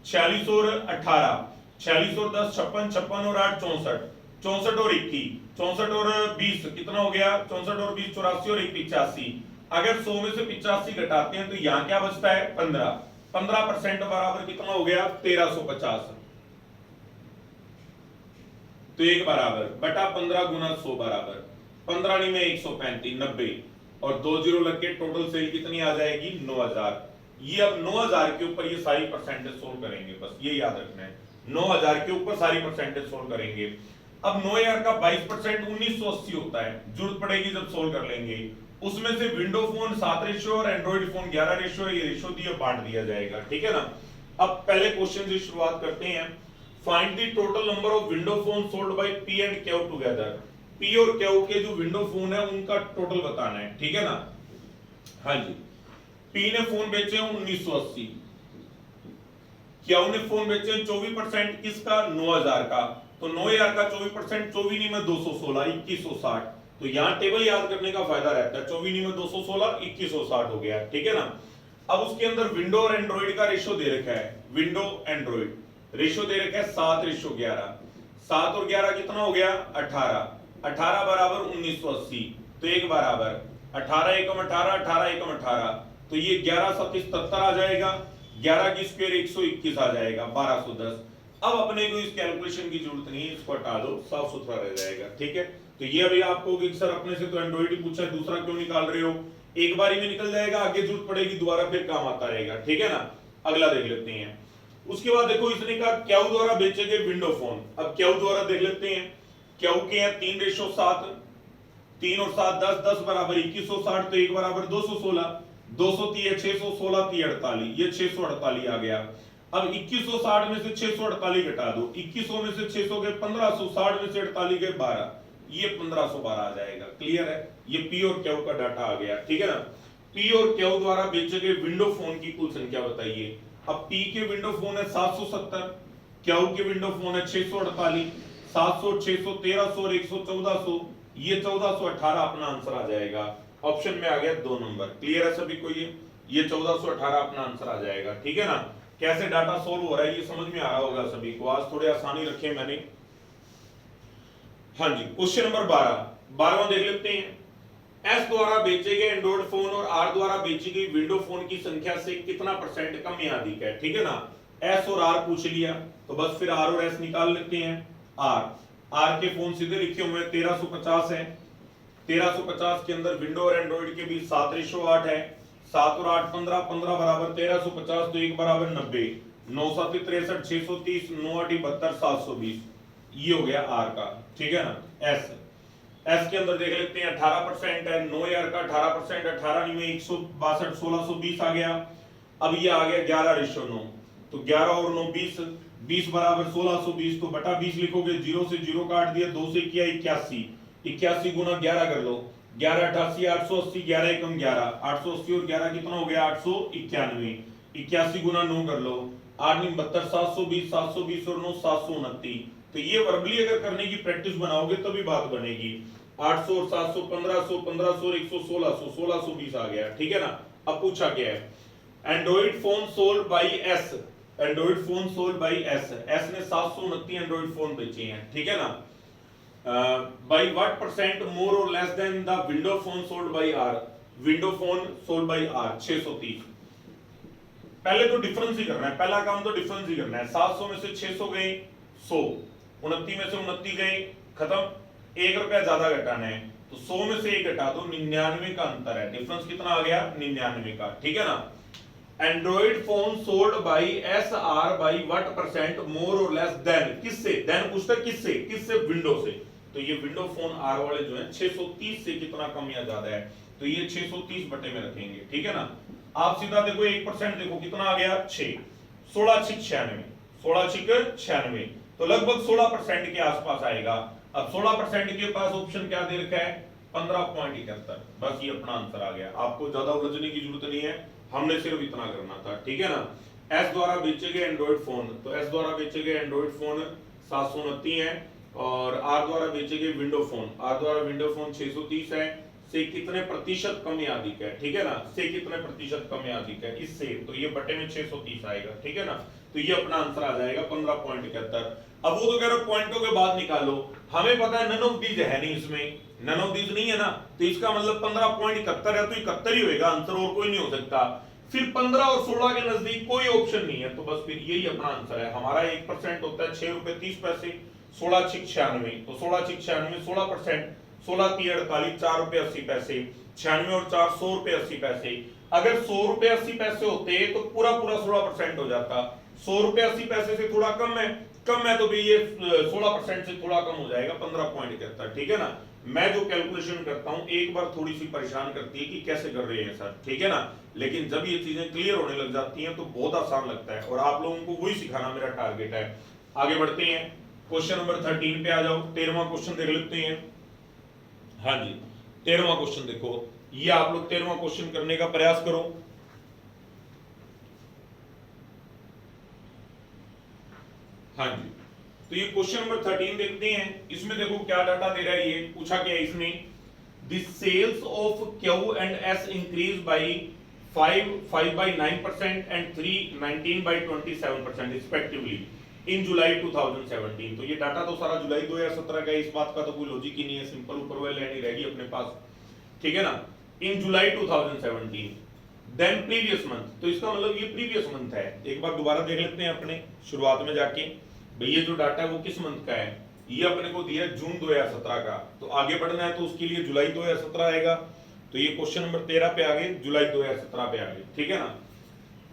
46 और 18 46 और 10 56, 56 और 8 64, 64 और 21 64 और 20 कितना हो गया, 64 और 20 84 और 1 85। अगर 100 में से 85 घटाते हैं तो यहाँ क्या बचता है 15, 15% बराबर कितना हो गया 1350। तो 1 बराबर बटा 15 गुना 100 बराबर 15 नहीं में 135 90 और 2 जीरो लग के टोटल सेल कितनी आ जाएगी 9000। ये अब 9000 के ऊपर ये सारी परसेंटेज सोल्व करेंगे, बस ये याद रखना है। 9000 के ऊपर सारी परसेंटेज सोल्व करेंगे। अब 9000 का 22% 1980 होता है, जरूरत पड़ेगी जब सोल्व कर लेंगे। उसमें से विंडो फोन 7 रेशियो और एंड्रॉइड फोन 11 रेशियो, ये रेशियो दिया बांट दिया जाएगा, ठीक है ना। अब पहले क्वेश्चन से शुरुआत करते हैं। Find the total number of window phone sold by P and Q together. P और क्यू के जो विंडो फोन है उनका टोटल बताना है, ठीक है ना। हाँ जी, पी ने फोन बेचे 1980, क्यू ने फोन बेचे 24%, किसका 9000 का, तो 9000 का 24% 24 में 216 2160। तो यहाँ टेबल याद करने का फायदा रहता है। 24 में 216 2160 हो गया, ठीक है ना। अब उसके अंदर विंडो और एंड्रॉइड का रेशियो दे रखा है, विंडो एंड्रॉइड रेशियो दे रखा है 7:11। 7 और 11 कितना हो गया 18, 18 बराबर 1980, तो 1 बराबर 18 एकम 18 18 एकम 18, तो ये 11 7 77 आ जाएगा। 11 की स्क्वायर 121 आ जाएगा 1210। अब अपने को इस कैलकुलेशन की जरूरत नहीं है, इसको हटा दो, साफ सुथरा रह जाएगा, ठीक है। तो ये अभी आपको कि सर अपने से तो एंड्रॉइड ही पूछा है, दूसरा क्यों निकाल रहे हो, एक बार ही में निकल जाएगा, आगे जरूरत पड़ेगी दोबारा फिर काम आता रहेगा, ठीक है ना। अगला देख लेते हैं। उसके बाद देखो इसने कहा क्यू द्वारा बेचे गए विंडो फोन। अब क्यू द्वारा देख लेते हैं। क्यू के हैं 3:7, 3 और 7 10, 10 बराबर 2160, तो 1 बराबर 216। 230 है 600, 16 3 48, ये 648 आ गया। अब 2160 में से 648 घटा दो, 2100 में से 600 गए 1560 में से 48 गए 12, ये 1512 आ जाएगा। क्लियर है? ये पी और क्यू का डाटा आ गया। ठीक है ना? पी और क्यू द्वारा बेचे गए विंडो फोन की कुल संख्या बताइए। अब पी के विंडो फोन है 770, क्यू के विंडो फोन है 648, 700, 600, 1300 और 100 1400, ये 1418 अपना आंसर आ जाएगा। ऑप्शन में आ गया 2 नंबर। क्लियर है सभी को? ये 1418 अपना आंसर आ जाएगा। ठीक है ना? कैसे डाटा सोल्व हो रहा है ये समझ में आ रहा होगा सभी को। आज थोड़ी आसानी रखी है मैंने। हाँ जी, क्वेश्चन नंबर 12वां देख लेते हैं। एस द्वारा बेचे गए एंड्रॉइड फोन और आर द्वारा बेची गई विंडो फोन की संख्या से कितना % कम या अधिक है? ठीक है ना? एस और आर पूछ लिया तो बस फिर आर और एस निकाल लेते हैं। आर के फोन सीधे लिखे हुए 1350 है। 1350 के अंदर विंडो और एंड्रॉइड के बीच 7:8 है। 7 और 8 15, 15 बराबर 1350, तो 1 बराबर 90, 9 7 63, 630, 9 8 72, 720, ये हो गया आर का। ठीक है ना? एस के अंदर देख लेते हैं 18% है। 9 यार का 18%, 18 में 162, 1620 आ गया। अब ये आ गया 11:9, तो 11 और 9 20, 20 बराबर 1620, तो बटा 20 लिखोगे, 0 से 0 काट दिया, 2 से किया 81, 81 गुना 11 कर लो, 11 88, 880, 11 एकम 11, 880 और 11 कितना हो गया 891, 81 गुना 9 कर लो, 8 9 72, 720, 720 और 9 729। तो ये वर्बली अगर करने की प्रैक्टिस बनाओगे तभी बात बनेगी। 800 और 700, 1500, 1500 और 100, 1600, 1620 आ गया। ठीक है ना? अब पूछा क्या है? Android phone sold by S, Android phone sold by S, S ने 729 एंड्रॉइड फोन बेचे हैं। ठीक है ना? By what % more or less than the window phone sold by R, window phone sold by R 630। पहले तो डिफरेंस ही करना है, पहला काम तो डिफरेंस ही करना है। 700 में से 600 गए 100, 29 में से 29 गए खत्म, 1 रुपया ज्यादा घटाना है तो 100 में से 1 घटा दो, 99 का अंतर है। डिफरेंस कितना आ गया? 99 का। ठीक है ना? Android phone sold by S R by what % more or less then, किससे? देन पूछता है किससे? किससे? विंडो से। तो ये विंडो फोन आर वाले जो है 630 से कितना कम या ज्यादा है, तो ये 630 बटे में रखेंगे। ठीक है ना? आप सीधा देखो 1% देखो कितना आ गया 6, 16 6 96, 16 6 96, तो लगभग 16% के आसपास आएगा। अब 16% के पास ऑप्शन क्या दे रखा है? 15.71, बस ये अपना आंसर आ गया। आपको ज्यादा उलझने की जरूरत नहीं है, हमने सिर्फ इतना करना था। ठीक है ना? एस द्वारा बेचे गए एंड्रॉइड फोन, तो एस द्वारा बेचे गए एंड्रॉइड फोन 729 है और आर द्वारा बेचे गए विंडो फोन, आर द्वारा विंडो फोन 630 है। से कितने प्रतिशत कम या अधिक है? ठीक है ना? से कितने प्रतिशत कम या अधिक है इससे, तो ये बटे में 630 आएगा। ठीक है ना? तो ये अपना आंसर आ जाएगा 15.71। अब वो तो कह रहे पॉइंटों के बाद निकालो, हमें पता है नन ऑफ दीज है नहीं, इसमें नन ऑफ दीज नहीं है ना, तो इसका मतलब 15.71 है, तो 71 ही होगा आंसर, और कोई नहीं हो सकता। फिर 15 और 16 के नजदीक कोई ऑप्शन नहीं है, तो बस फिर यही अपना आंसर है। हमारा 1% होता है 6 रुपए 30 पैसे, 16 6 96, तो 16 6 96 16%, 16 3 48, 4 रुपए 80 पैसे, 96 और 4 100 रुपए 80 पैसे। अगर 100 रुपए 80 पैसे होते तो पूरा पूरा 16% हो जाता। 100 रुपए 80 पैसे से थोड़ा कम है, कम है तो भी ये 16% से थोड़ा कम हो जाएगा 15.71। ठीक है ना? मैं जो कैलकुलेशन करता हूं एक बार थोड़ी सी परेशान करती है कि कैसे कर रहे हैं सर। ठीक है ना? लेकिन जब ये चीजें क्लियर होने लग जाती हैं तो बहुत आसान लगता है, और आप लोगों को वही सिखाना मेरा टारगेट है। आगे बढ़ते हैं, क्वेश्चन नंबर 13 पे आ जाओ। 13वां क्वेश्चन देख लेते हैं। हाँ जी, 13वां क्वेश्चन देखो, ये आप लोग 13वां क्वेश्चन करने का प्रयास करो। हाँ जी, तो ये क्वेश्चन नंबर 13 देखते हैं। इसमें देखो क्या डाटा दे रहा है, ये पूछा क्या है इसने, the sales of Q and S increase by 5 by 9% and 3 19 by 27% respectively in July 2017। तो ये डाटा तो सारा जुलाई 2017 का है, इस बात का तो कोई लॉजिक ही नहीं है, सिंपल ऊपर वाली लाइन ही रहेगी अपने पास। ठीक है ना? इन जुलाई 2017 देन प्रीवियस मंथ, तो इसका मतलब ये प्रीवियस मंथ है। एक बार दोबारा देख लेते हैं अपने शुरुआत में जाके, भाई ये जो डाटा है वो किस मंथ का है, ये अपने को दिया जून 2017 का, तो आगे बढ़ना है तो उसके लिए जुलाई 2017 आएगा। तो ये क्वेश्चन नंबर 13 पे आ गए, जुलाई 2017 पे आ गए। ठीक है ना?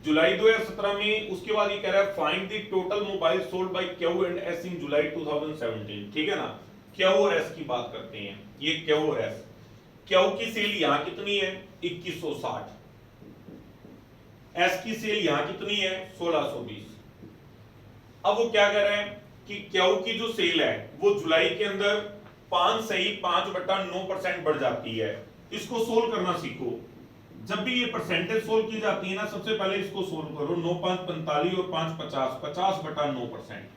जुलाई 2017 में उसके बाद ये कह रहा है find the total mobile sold by Q and S in July 2017। ठीक है ना? क्यू और एस की बात करते हैं, ये क्यू और एस। क्यू की सेल यहां कितनी है 2160, एस की सेल यहां कितनी है 1620। अब वो क्या कह रहे हैं कि क्यू की जो सेल है वो जुलाई के अंदर 5.9% बढ़ जाती है। इसको सोल्व करना सीखो। जब भी ये परसेंटेज सोल्व की जाती है ना, सबसे पहले इसको सोल्व करो। 9 5 45 और 5 50, 50/9%।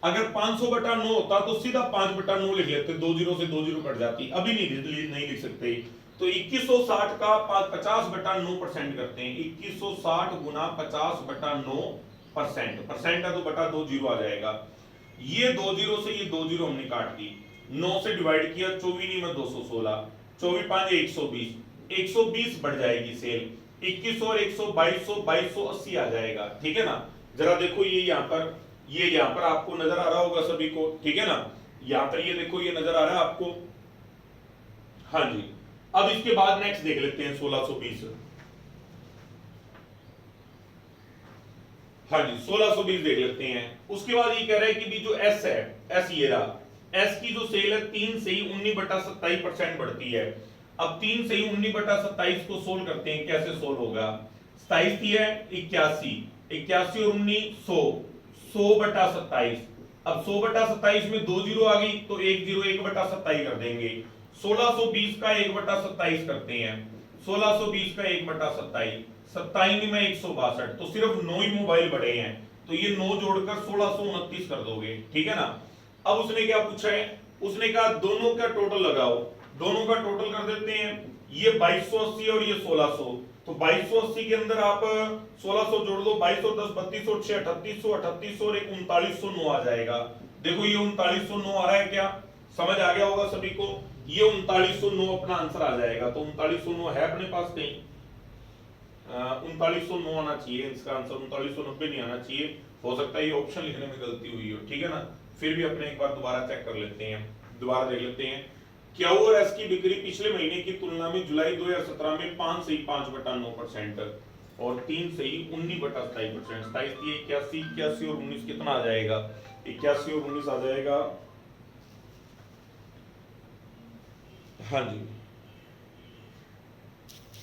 अगर 500/9 होता तो सीधा 5/9 लिख लेते, 2 जीरो से 2 जीरो कट जाती, अभी नहीं लिख सकते। तो 2160 का 50/9% करते हैं। 2160 गुना 50/9%, परसेंट है तो बटा 2 जीरो आ जाएगा। ये 2 जीरो से ये 2 जीरो हमने काट दी, 9 से डिवाइड किया, 24 में 216, 24 5 120, 120 बढ़ जाएगी सेल। 21 और 100 2280 आ जाएगा। ठीक है ना। जरा देखो ये यहाँ पर आपको नजर आ रहा होगा सभी को। ठीक है ना। यहां पर ये देखो, ये नजर आ रहा है आपको। हाँ जी। अब इसके बाद नेक्स्ट देख लेते हैं 1620। हाँ जी 1620 देख लेते हैं। उसके बाद ये कह रहा है कि भी जो एस है, एस ये रहा, एस की जो सेल है 3 से ही 19/27% बढ़ती है। अब 3 से ही 19/27 को सोल्व करते हैं। कैसे सोल्व होगा? 27 थी है 81, 81 और 19 100, 100/27। अब 100/27 में 2 जीरो आ गई तो 1 जीरो 1/27 कर देंगे। 1620 का 1/27 करते हैं। 1620 का 1/27, 27 में 162, तो सिर्फ 9 ही मोबाइल बढ़े हैं, तो ये 9 जोड़कर 1629 कर दोगे। ठीक है ना। अब उसने क्या पूछा है? उसने कहा दोनों का टोटल लगाओ। दोनों का टोटल कर देते हैं। ये 2280 और ये 1600, तो 2280 के अंदर आप 1600 जोड़ दो, 22 और 10 32 और 6 3800, 3800 और 1 3909 आ जाएगा। देखो ये 3909 आ रहा है, क्या समझ आ गया होगा सभी को? ये 3909 अपना आंसर आ जाएगा। तो 3909 है अपने पास कहीं? 3909 आना चाहिए इसका आंसर, 3990 नहीं आना चाहिए। हो सकता है ये ऑप्शन लिखने में गलती हुई हो। ठीक है ना। फिर भी अपने एक बार दोबारा चेक कर लेते हैं, दोबारा देख लेते हैं। क्यू और एस की बिक्री पिछले महीने की तुलना में जुलाई 2017 में 5 से ही 5/9% और 3 से ही 19/27%। 27 थी 81, 81 और 19 कितना आ जाएगा? 81 और 19 आ जाएगा। हाँ जी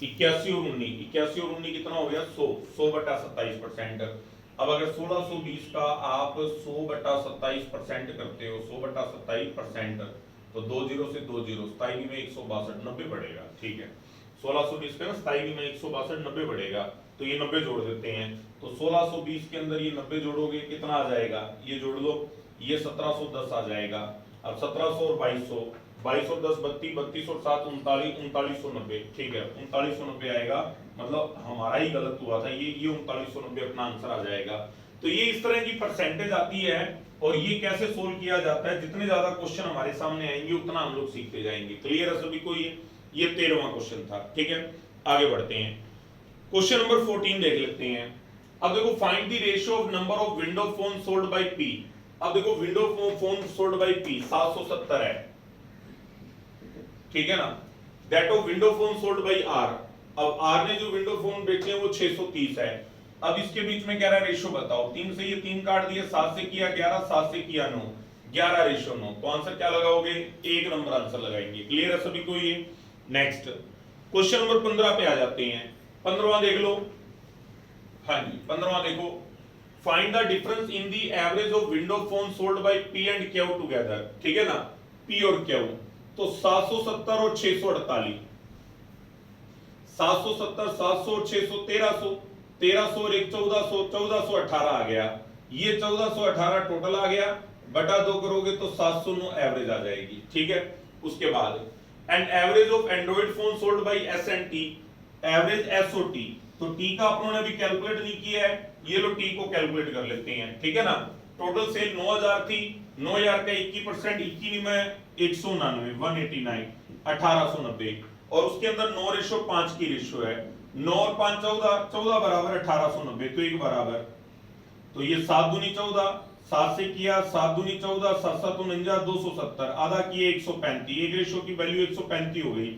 81 और 19 कितना हो गया? 100/27%। अब अगर 1620 का आप 100/27% करते हो, 100/27%, तो 2 जीरो से 2 जीरो, 27 में 162, 90 बढ़ेगा। ठीक है। 1620 का ना 27 में 162, 90 बढ़ेगा, तो ये 90 जोड़ देते हैं। तो 1620 के अंदर ये 90 जोड़ोगे कितना आ जाएगा? ये जोड़ लो, ये 1710 आ जाएगा। अब 1700 और 2200, 22 और 10 32, 32 और 7 39, 3990। ठीक है 3990 आएगा। मतलब हमारा ही गलत हुआ था, ये 3990 अपना आंसर आ जाएगा। तो ये इस तरह की परसेंटेज आती है और ये कैसे सोल्व किया जाता है। जितने ज्यादा क्वेश्चन हमारे सामने आएंगे उतना हम लोग सीखते जाएंगे। क्लियर है सभी को? ये 13वां क्वेश्चन था। ठीक है आगे बढ़ते हैं। क्वेश्चन नंबर 14 देख लेते हैं। अब देखो find the ratio of number of window phone sold by P. अब देखो window phone sold by P 770 है। ठीक है ना। That of window phone sold by R. अब आर ने जो विंडो फोन बेचे हैं वो 630 है। अब इसके बीच में कह रहा है रेशियो बताओ। 3 से ये 3 काट दिए, 7 से किया 11, 7 से किया 9, 11 रेशियो 9। तो आंसर क्या लगाओगे? 1 नंबर आंसर लगाएंगे। क्लियर है सभी को? ये नेक्स्ट क्वेश्चन नंबर 15 पे आ जाते हैं। 15वां देख लो। हाँ जी 15वां देखो। Find the difference in the average of window phone sold by P and Q together. ठीक है ना। पी और क्यू, तो 770 और 648, 770, 700 और 600 1300, 1300 और 1 1400, 1418 आ गया। ये 1418 टोटल आ गया, बटा 2 करोगे तो 709 एवरेज आ जाएगी। ठीक है। उसके बाद and average of Android phone sold by S and T, average S और टी। तो टी का अपनों ने भी कैलकुलेट नहीं किया है, ये लो टी को कैलकुलेट कर लेते हैं। ठीक है ना। टोटल सेल 9000 थी, 9000 का 21%, 21 में 199, 189, 1890, और उसके अंदर 9 रेशो 5 की रेशो है। 9 और 5 14, 14 बराबर 1890, तो एक बराबर, तो ये 7 दूनी 14, 7 से किया 7 दूनी 14, 7 7 49, 270, आधा किए 135, एक रेशो की वैल्यू 135 हो गई।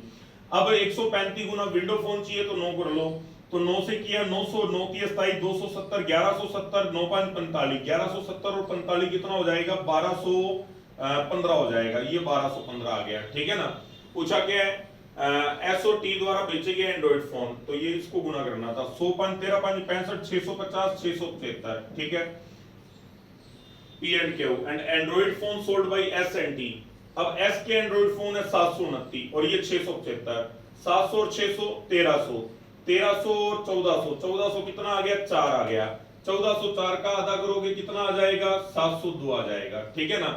अब 135 गुना विंडो फोन चाहिए तो 9 कर लो, तो 9 से किया 900, 9 की 27, 270, 1170, 9 5 45, 1170 और 45 कितना हो जाएगा? 1215 हो जाएगा। ये 1215 आ गया। ठीक है ना। पूछा क्या है? SOT द्वारा बेचे गए एंड्रॉइड फोन, तो ये इसको गुना करना था 100 5 13 5 65 650 675, ठीक है। P&Q and Android phone sold bye S&T। अब S के एंड्रॉइड फोन है 729 और ये 675, 700 और 600 1300, 1300 और 1400, 1400 कितना आ गया 4 आ गया, 1404 का आधा करोगे कितना आ जाएगा 702 आ जाएगा, ठीक है ना।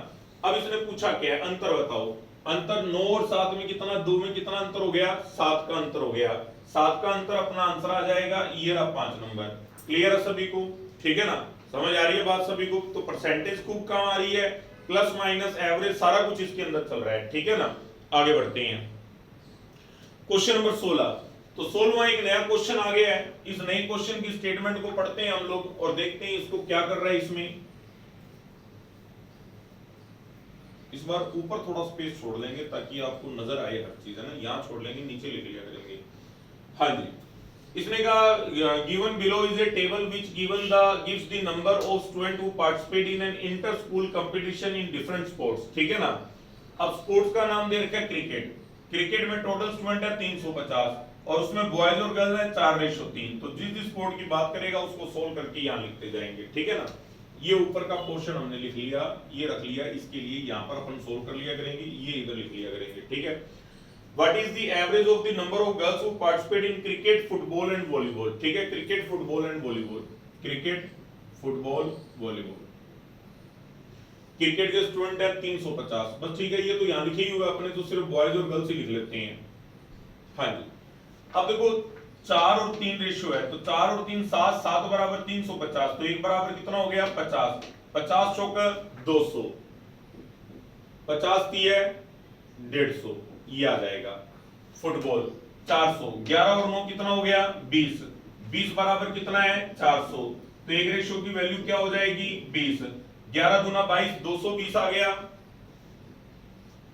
अब इसने पूछा क्या है, अंतर बताओ। अंतर 9 और 7 में कितना, 2 में कितना अंतर हो गया, 7 का अंतर हो गया, 7 का अंतर अपना आंसर आ जाएगा, ये रहा 5 नंबर। क्लियर है सभी को, ठीक है ना, समझ आ रही है बात सभी को। तो परसेंटेज खूब काम आ रही है, प्लस माइनस एवरेज सारा कुछ इसके अंदर चल रहा है, ठीक है ना। आगे बढ़ते हैं क्वेश्चन नंबर 16। तो 16वां एक नया क्वेश्चन आ गया है। इस नए क्वेश्चन की स्टेटमेंट को पढ़ते हैं हम लोग और देखते हैं इसको क्या कर रहा है। इसमें इस बार ऊपर थोड़ा स्पेस छोड़ लेंगे ताकि आपको नजर आए हर चीज, है ना। यहां छोड़ लेंगे, नीचे लिख लिया करेंगे। हाँ जी, इसने कहा given below is a table which gives the number of student who participate in an inter school competition in different sports, ठीक है ना। अब स्पोर्ट्स का नाम दे रखा है क्रिकेट। क्रिकेट में टोटल स्टूडेंट है 350 और उसमें बॉयज और गर्ल्स है 4:3। तो जिस स्पोर्ट की बात करेगा उसको सोल्व करके यहाँ लिखते जाएंगे, ठीक है ना। ये ऊपर का पोर्शन हमने लिख लिया, ये रख लिया, इसके लिए यहाँ पर अपन सोल्व कर लिया करेंगे, ये इधर लिख लिया करेंगे, ठीक है। What is the average of the number of girls who participate in cricket, football and volleyball? ठीक है, cricket, football and volleyball, cricket, football, volleyball. Cricket के स्टूडेंट है 350, बस ठीक है, ये तो यहाँ लिखे ही हुआ अपने, तो सिर्फ बॉयज और गर्ल्स ही लिख लेते हैं। हाँ जी, अब देखो 4 और 3 रेशियो है, तो 4 और 3 7, 7 बराबर 350, तो 1 बराबर कितना हो गया 50, 50 चौक 200, 50 3 है 150, ये आ जाएगा। फुटबॉल 400, 11 और 9 कितना हो गया 20, 20 बराबर कितना है 400, तो एक रेशियो की वैल्यू क्या हो जाएगी 20, 11 दूना 22, 220 आ गया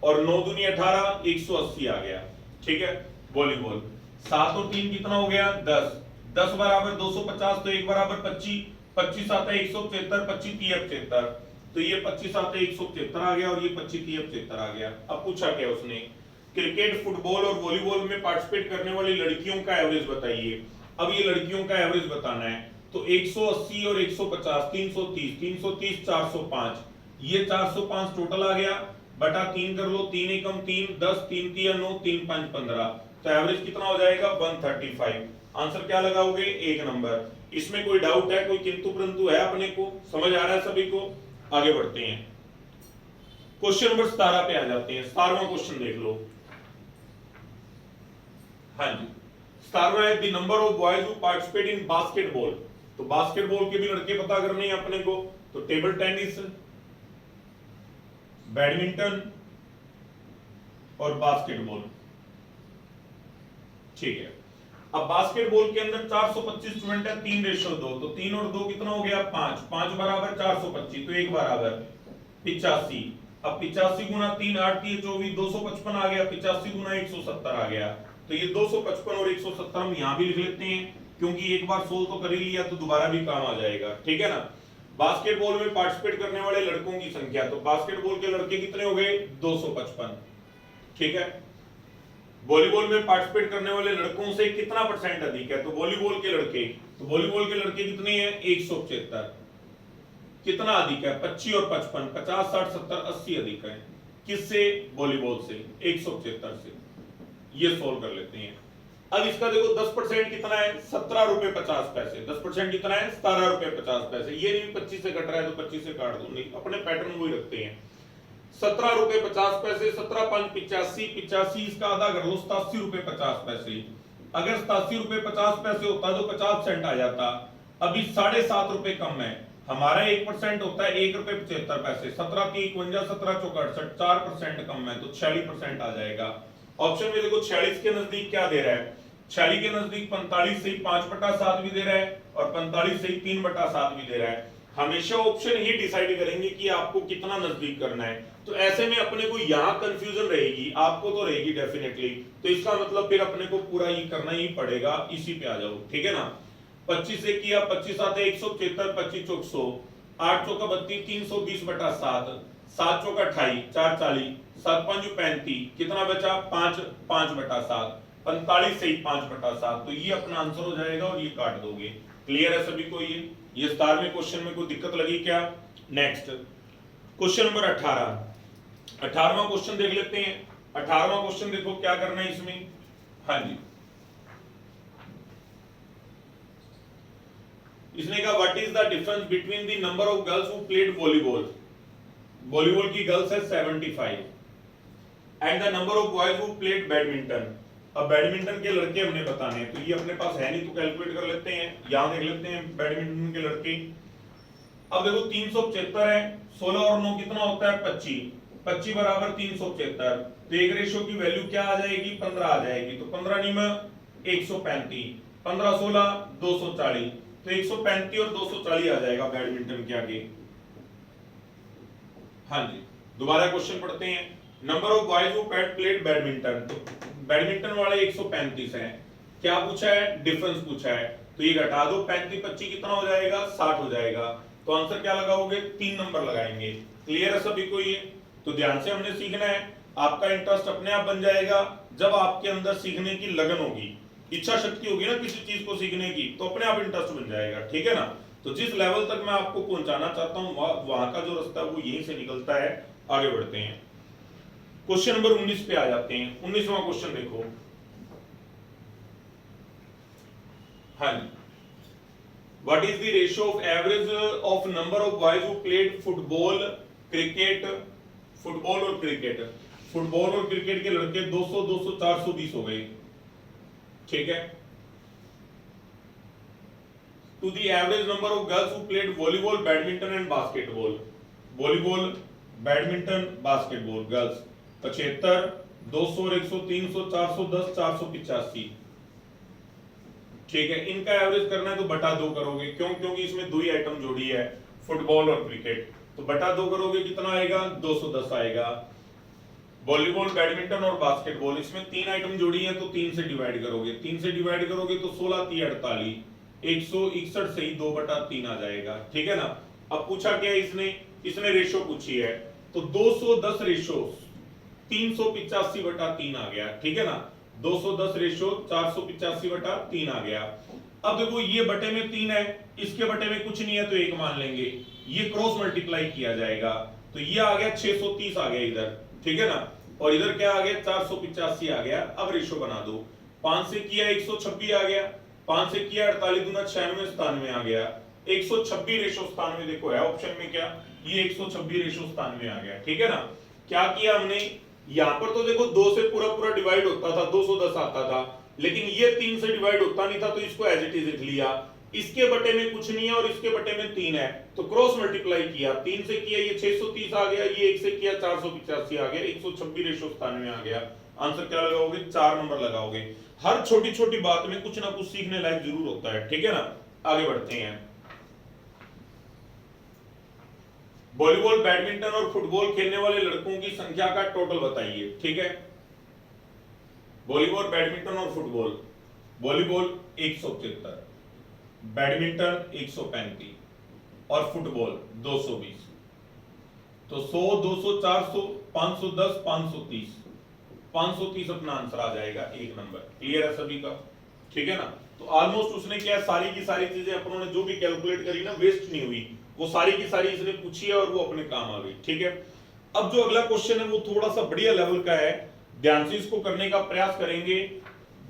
और 9 दूनी 18, 180 आ गया, ठीक है। वॉलीबॉल 7 और 3 कितना हो गया 10, 10 बराबर 250, तो 1 बराबर 25, 25 आता है 175, 25 3 75, तो ये 25 आता है 175 आ गया और ये 25 3 75 आ गया। अब पूछा क्या उसने, क्रिकेट, फुटबॉल और वॉलीबॉल में पार्टिसिपेट करने वाली लड़कियों का एवरेज बताइए। अब ये लड़कियों का एवरेज बताना है, तो 180 और 150, 330, 330 405, ये 405 टोटल आ गया, बटा 3 कर लो, 3 एकम 3, 10, 3 3 9, 3 5 15, तो एवरेज कितना हो जाएगा 135। आंसर क्या लगाओगे 1 नंबर। इसमें कोई डाउट है, कोई किंतु परंतु है अपने को, समझ आ रहा है सभी को। आगे बढ़ते हैं, क्वेश्चन नंबर 17 पे आ जाते हैं। 17वां क्वेश्चन देख लो। हाँ जी, 17वां है the number of boys who participate in basketball. तो बास्केटबॉल के भी लड़के पता करने हैं अपने को, तो टेबल टेनिस, बैडमिंटन और बास्केटबॉल, ठीक है। अब बास्केटबॉल के अंदर 425 स्टूडेंट है, 3:2, तो 3 और 2 कितना हो गया 5, 5 बराबर 425, तो 1 बराबर 85। अब 85 गुना 3 8 3 24, 255 आ गया, 85 गुना 170 आ गया, तो ये 255 और 170 हम यहाँ भी लिख लेते हैं, क्योंकि एक बार सोल्व तो कर ही लिया तो दोबारा भी काम आ जाएगा, ठीक है ना। बास्केटबॉल में पार्टिसिपेट करने वाले लड़कों की संख्या, तो बास्केटबॉल के लड़के कितने हो गए 255, ठीक है। वॉलीबॉल में पार्टिसिपेट करने वाले लड़कों से कितना परसेंट अधिक है, तो वॉलीबॉल के लड़के, तो वॉलीबॉल के लड़के कितने हैं 175, कितना अधिक है 25 और 55, 50 60 70 80 अधिक है, किससे वॉलीबॉल से 175 से। ये सोल्व कर लेते हैं। अब इसका देखो 10% कितना है 17 रुपए 50 पैसे, 10% कितना है 17 रुपए 50 पैसे। ये नहीं 25 से कट रहा है तो 25 से काट दो, नहीं अपने पैटर्न वही रखते हैं। 17 रुपए 50 पैसे, 17 5 85, 85 इसका आधा कर लो 87 रुपए 50 पैसे। अगर 87 रुपए 50 पैसे होता तो 50% आ जाता, अभी 7.5 रुपए कम है, हमारा 1% होता है 1 रुपए 75 पैसे, 17 3 51, 17 चौक 68, 4% कम है तो 46% आ जाएगा। ऑप्शन में देखो 46 के नजदीक क्या दे रहा है, 46 के नजदीक 45 से 5/7 भी दे रहा है और 45 से 3/7 भी दे रहा है। हमेशा ऑप्शन ही डिसाइड करेंगे कि आपको कितना नजदीक करना है, तो ऐसे में अपने को यहाँ कंफ्यूजन रहेगी, आपको तो रहेगी डेफिनेटली, तो इसका मतलब फिर अपने को पूरा ही करना ही पड़ेगा, इसी पे आ जाओ, ठीक है ना। 25 से किया 25 आते 175, 25 चौक 100, 8 चौका 32, 320/7, 7 चौका 28, 4 40, 7 5 35, कितना बचा 5, 5/7, 45 से 5/7। तो ये अपना आंसर हो जाएगा और ये काट दोगे। क्लियर है सभी को? ये स्टार में क्वेश्चन में कोई दिक्कत लगी क्या? Next question number 18। 18वां क्वेश्चन देख लेते हैं। 18वां क्वेश्चन देखो क्या करना है इसमें। हाँ जी, इसने कहा what is the difference between the number of girls who played volleyball. Volleyball की गर्ल्स है 75 and the number of boys who played badminton. अब बैडमिंटन के लड़के हमने बताने हैं, तो ये अपने पास है नहीं तो कैलकुलेट कर लेते हैं। यहां देख लेते हैं बैडमिंटन के लड़के। अब देखो 375 है, 16 और 9 कितना होता है 25, 25 बराबर 375। तो एक रेशियो की वैल्यू क्या आ जाएगी 15 आ जाएगी। तो 15 निम 135, 15 16 240, तो 135 और 240 आ जाएगा बैडमिंटन के आगे। हाँ जी, दोबारा क्वेश्चन पढ़ते हैं। Number of boys who played badminton, तो बैडमिंटन वाले 135 हैं। क्या पूछा है? डिफरेंस पूछा है। तो ये घटा दो, 35 25 कितना हो जाएगा 60 हो जाएगा। तो आंसर क्या लगाओगे? 3 नंबर लगाएंगे। क्लियर है सभी को? ये तो ध्यान से हमने सीखना है। आपका इंटरेस्ट अपने आप बन जाएगा जब आपके अंदर सीखने की लगन होगी, इच्छा शक्ति होगी ना किसी चीज को सीखने की, तो अपने आप इंटरेस्ट बन जाएगा। ठीक है ना? तो जिस लेवल तक मैं आपको पहुंचाना चाहता हूं वहां का जो रास्ता है वो यहीं से निकलता है। आगे बढ़ते हैं, क्वेश्चन नंबर 19 पे आ जाते हैं। 19वां क्वेश्चन देखो। हाँ जी, what is the ratio of average of number of boys who played football cricket. Football और क्रिकेट, फुटबॉल और क्रिकेट के लड़के 200 200 420 हो गए। ठीक है, to the average number of girls who played volleyball badminton and basketball. Volleyball badminton basketball girls 75, 200 और 100 300 410 485। ठीक है, इनका एवरेज करना है तो बटा 2 करोगे। क्यों? क्योंकि इसमें 2 ही आइटम जोड़ी है, फुटबॉल और क्रिकेट। तो बटा 2 करोगे कितना आएगा 210 आएगा। वॉलीबॉल बैडमिंटन और बास्केटबॉल इसमें 3 आइटम जोड़ी है तो 3 से डिवाइड करोगे। 3 से डिवाइड करोगे तो 16 3 48, 161 से ही 2/3 आ जाएगा। ठीक है ना? अब पूछा क्या इसने रेशियो पूछी है, तो 210 रेशियो 385/3 आ गया। ठीक है ना? 210 रेशियो 485/3 आ गया। अब देखो ये बटे में 3 है, इसके बटे में कुछ नहीं है तो 1 मान लेंगे। ये क्रॉस मल्टीप्लाई किया जाएगा तो ये आ गया 630 आ गया इधर। ठीक है ना? और इधर क्या आ गया 485 आ गया। अब रेशियो बना दो, 5 से किया 126 आ गया, 5 से किया 48 दूना 96 97 आ गया। 126 रेशियो 97 देखो है ऑप्शन में क्या, ये 126 रेशियो 97 आ गया। ठीक है ना? क्या किया हमने, यहां पर तो देखो 2 से पूरा पूरा डिवाइड होता था 210 आता था, लेकिन ये 3 से डिवाइड होता नहीं था तो इसको एज इट इज लिख लिया। इसके बटे में कुछ नहीं है और इसके बटे में 3 है तो क्रॉस मल्टीप्लाई किया, 3 से किया ये 630 आ गया, ये 1 से किया 485 आ गया, 126 रेशियो 97 आ गया। आंसर क्या लगाओगे 4 नंबर लगाओगे। हर छोटी छोटी बात में कुछ ना कुछ सीखने लायक जरूर होता है। ठीक है ना? आगे बढ़ते हैं, वॉलीबॉल बैडमिंटन और फुटबॉल खेलने वाले लड़कों की संख्या का टोटल बताइए। ठीक है, वॉलीबॉल बैडमिंटन और फुटबॉल, वॉलीबॉल 175, बैडमिंटन 135 और फुटबॉल 220। तो 100 200 400 510 530, 530 अपना आंसर आ जाएगा 1 नंबर। क्लियर है सभी का? ठीक है ना? तो ऑलमोस्ट उसने क्या सारी की सारी चीजें अपनों ने जो भी कैलकुलेट करी ना वेस्ट नहीं हुई, वो सारी की सारी इसने पूछी है और वो अपने काम आ गई। ठीक है, अब जो अगला क्वेश्चन है वो थोड़ा सा बढ़िया लेवल का है, ध्यान से इसको करने का प्रयास करेंगे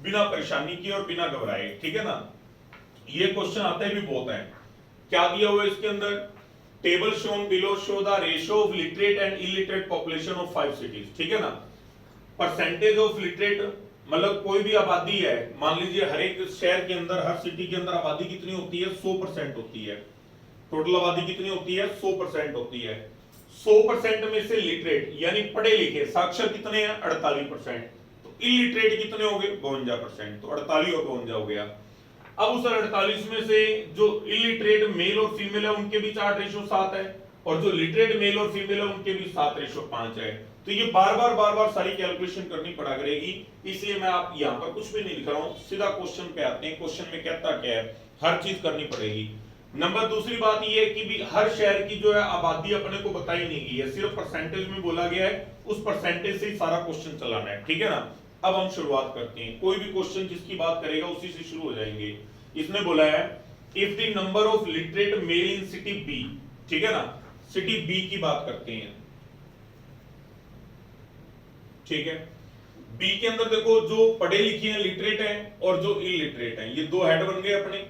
बिना परेशानी के और बिना घबराए। ठीक है ना? ये क्वेश्चन आते भी बहुत है। क्या दिया हुआ है इसके अंदर, table shown below show the ratio of literate and illiterate population of 5 cities. ठीक है ना? परसेंटेज ऑफ लिटरेट मतलब कोई भी आबादी है, मान लीजिए हर एक शहर के अंदर हर सिटी के अंदर आबादी कितनी होती है 100% होती है। टोटल आबादी कितनी होती है 100% होती है। 100% में से लिटरेट यानी पढ़े लिखे साक्षर कितने हैं 48%, तो इलिटरेट कितने हो गए 52%, तो 48 और 52 हो गया। अब उस 48 में से जो इलिटरेट मेल और फीमेल है उनके बीच 8:7 है और जो लिटरेट मेल और फीमेल है उनके बीच 7:5 है। तो ये बार बार सारी कैलकुलेशन करनी पड़ा करेगी, इसलिए मैं आप यहाँ पर कुछ भी नहीं लिख रहा हूँ, सीधा क्वेश्चन पे आते हैं। क्वेश्चन में कहता क्या है, हर चीज करनी पड़ेगी। नंबर दूसरी बात ये है कि भी हर शहर की जो है आबादी अपने को बताई नहीं गई है, सिर्फ परसेंटेज में बोला गया है, उस परसेंटेज से ही सारा क्वेश्चन चलाना है, ठीक है ना। अब हम शुरुआत करते हैं, कोई भी क्वेश्चन जिसकी बात करेगा उसी से शुरू हो जाएंगे। इसने बोला है if the number of literate male in city B, ठीक है ना, सिटी बी की बात करते हैं, ठीक है। बी के अंदर देखो जो पढ़े लिखे हैं लिटरेट हैं और जो इलिटरेट हैं, ये दो हेड बन गए अपने।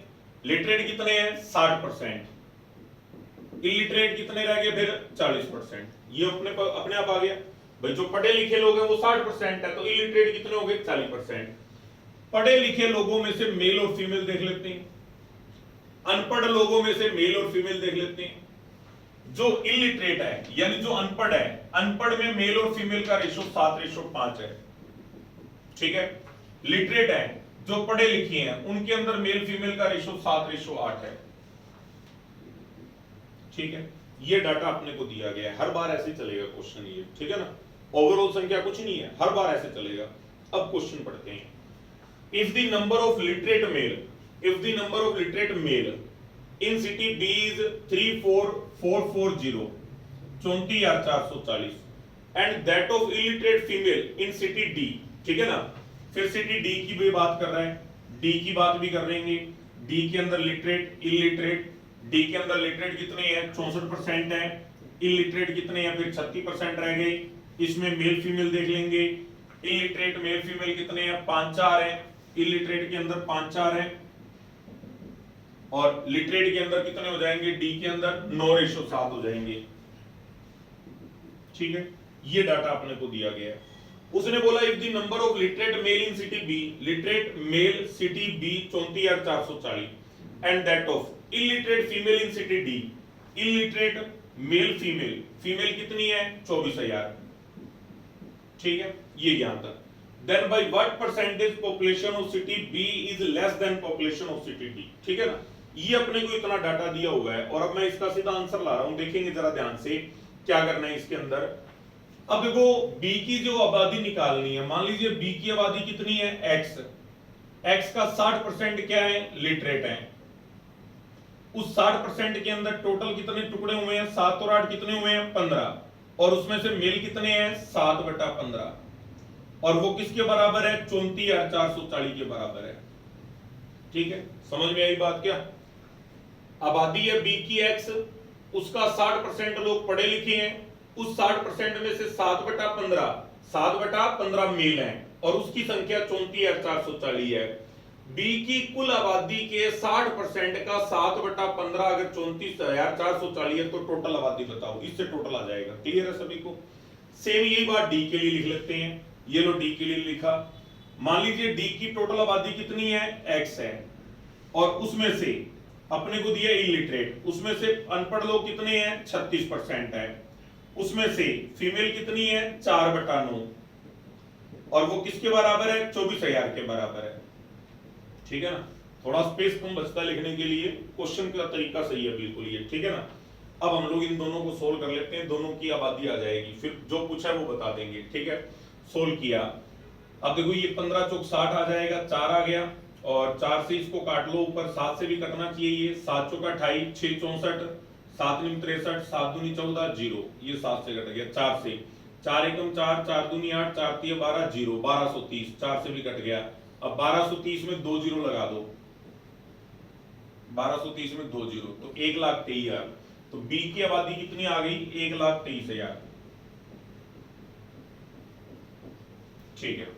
लिटरेट कितने हैं 60%, इलिटरेट कितने रह गए फिर 40%। ये अपने आप आ गया भाई, जो पढ़े लिखे लोग हैं वो 60% है, तो इलिटरेट कितने हो गए 40%। पढ़े लिखे लोगों में से मेल और फीमेल देख लेते हैं, अनपढ़ लोगों में से मेल और फीमेल देख लेते हैं। जो इलिटरेट है यानी जो अनपढ़ है, अनपढ़ में मेल और फीमेल का रेशो 7:5 है, ठीक है। लिटरेट है जो पढ़े लिखे हैं, उनके अंदर मेल फीमेल का रेशो 7:8 है, ठीक है। ये डाटा अपने को दिया गया है, हर बार ऐसे चलेगा क्वेश्चन ये, ठीक है ना। ओवरऑल संख्या कुछ नहीं है, हर बार ऐसे चलेगा। अब क्वेश्चन पढ़ते हैं। If the number of literate male, if the number of literate male in city B is 34440, 34,440, and that of illiterate female in city D, ठीक है ना। फिर सिटी डी की भी बात कर रहे हैं, डी की बात भी कर लेंगे। डी के अंदर लिटरेट इलिटरेट, डी के अंदर लिटरेट कितने हैं 64% है, इलिटरेट कितने हैं फिर 36% रह गए। इसमें मेल फीमेल देख लेंगे, इलिटरेट मेल फीमेल कितने हैं 5-4 है, इलिटरेट के अंदर 5-4 है, और लिटरेट के अंदर कितने हो जाएंगे डी के अंदर 9:7 हो जाएंगे, ठीक है। ये डाटा अपने को दिया गया है। उसने बोला if the number of literate male in city B, literate male city B 34,440, and that of illiterate female in city D, illiterate male female, female कितनी है 24,000, ठीक है। ये ज्ञान था। Then by what percentage population of city B is less than population of city D, ठीक है ना। ये अपने को इतना डाटा दिया हुआ है और अब मैं इसका सीधा आंसर ला रहा हूं, देखेंगे जरा ध्यान से क्या करना है इसके अंदर। अब देखो बी की जो आबादी निकालनी है, मान लीजिए बी की आबादी कितनी है एक्स, एक्स का 60% क्या है लिटरेट है। उस 60% के अंदर टोटल कितने टुकड़े हुए हैं 7 और 8 कितने हुए हैं 15, और उसमें से मेल कितने हैं 7/15, और वो किसके बराबर है 34,440 के बराबर है, ठीक है। समझ में आई बात क्या। आबादी है बी की एक्स, उसका 60% लोग पढ़े लिखे हैं, उस 60% में से 7/15, 7/15 मेल हैं और उसकी संख्या 34,440 है। बी की कुल आबादी के 60% का 7/15 अगर 34,440 है तो टोटल आबादी बताओ, इससे टोटल आ जाएगा। क्लियर है सभी को। सेम यही बात डी के लिए लिख लेते हैं, ये लो डी के लिए लिखा। मान लीजिए डी की टोटल आबादी कितनी है एक्स है, और उसमें से अपने को दिया इलिटरेट, उसमें से अनपढ़ लोग कितने हैं 36% है, उसमें से फीमेल कितनी है 4/9, और वो किसके बराबर है 24,000 के बराबर है, ठीक है ना। थोड़ा स्पेस कम बचता है लिखने के लिए, क्वेश्चन का तरीका सही है बिल्कुल ये, ठीक है ना। अब हम लोग इन दोनों को सोल्व कर लेते हैं, दोनों की आबादी आ जाएगी, फिर जो पूछा है वो बता देंगे, ठीक है। सोल्व किया, अब देखो ये 15 चौक 60 आ जाएगा, 4 आ गया, और 4 से इसको काट लो, ऊपर 7 से भी कटना चाहिए, ये 7 चौक 28, 6 64, 7 9 63, 7 दूनी 14, 0, ये 7 से कट गया, 4 से 4 एकम 4, 4 दूनी 8, 4 3 12, 0, 1230, 4 से भी कट गया। अब 1230 में 2 जीरो लगा दो, 1230 में 2 जीरो तो 1,23,000, तो बी की आबादी कितनी आ गई 1,23,000, ठीक है।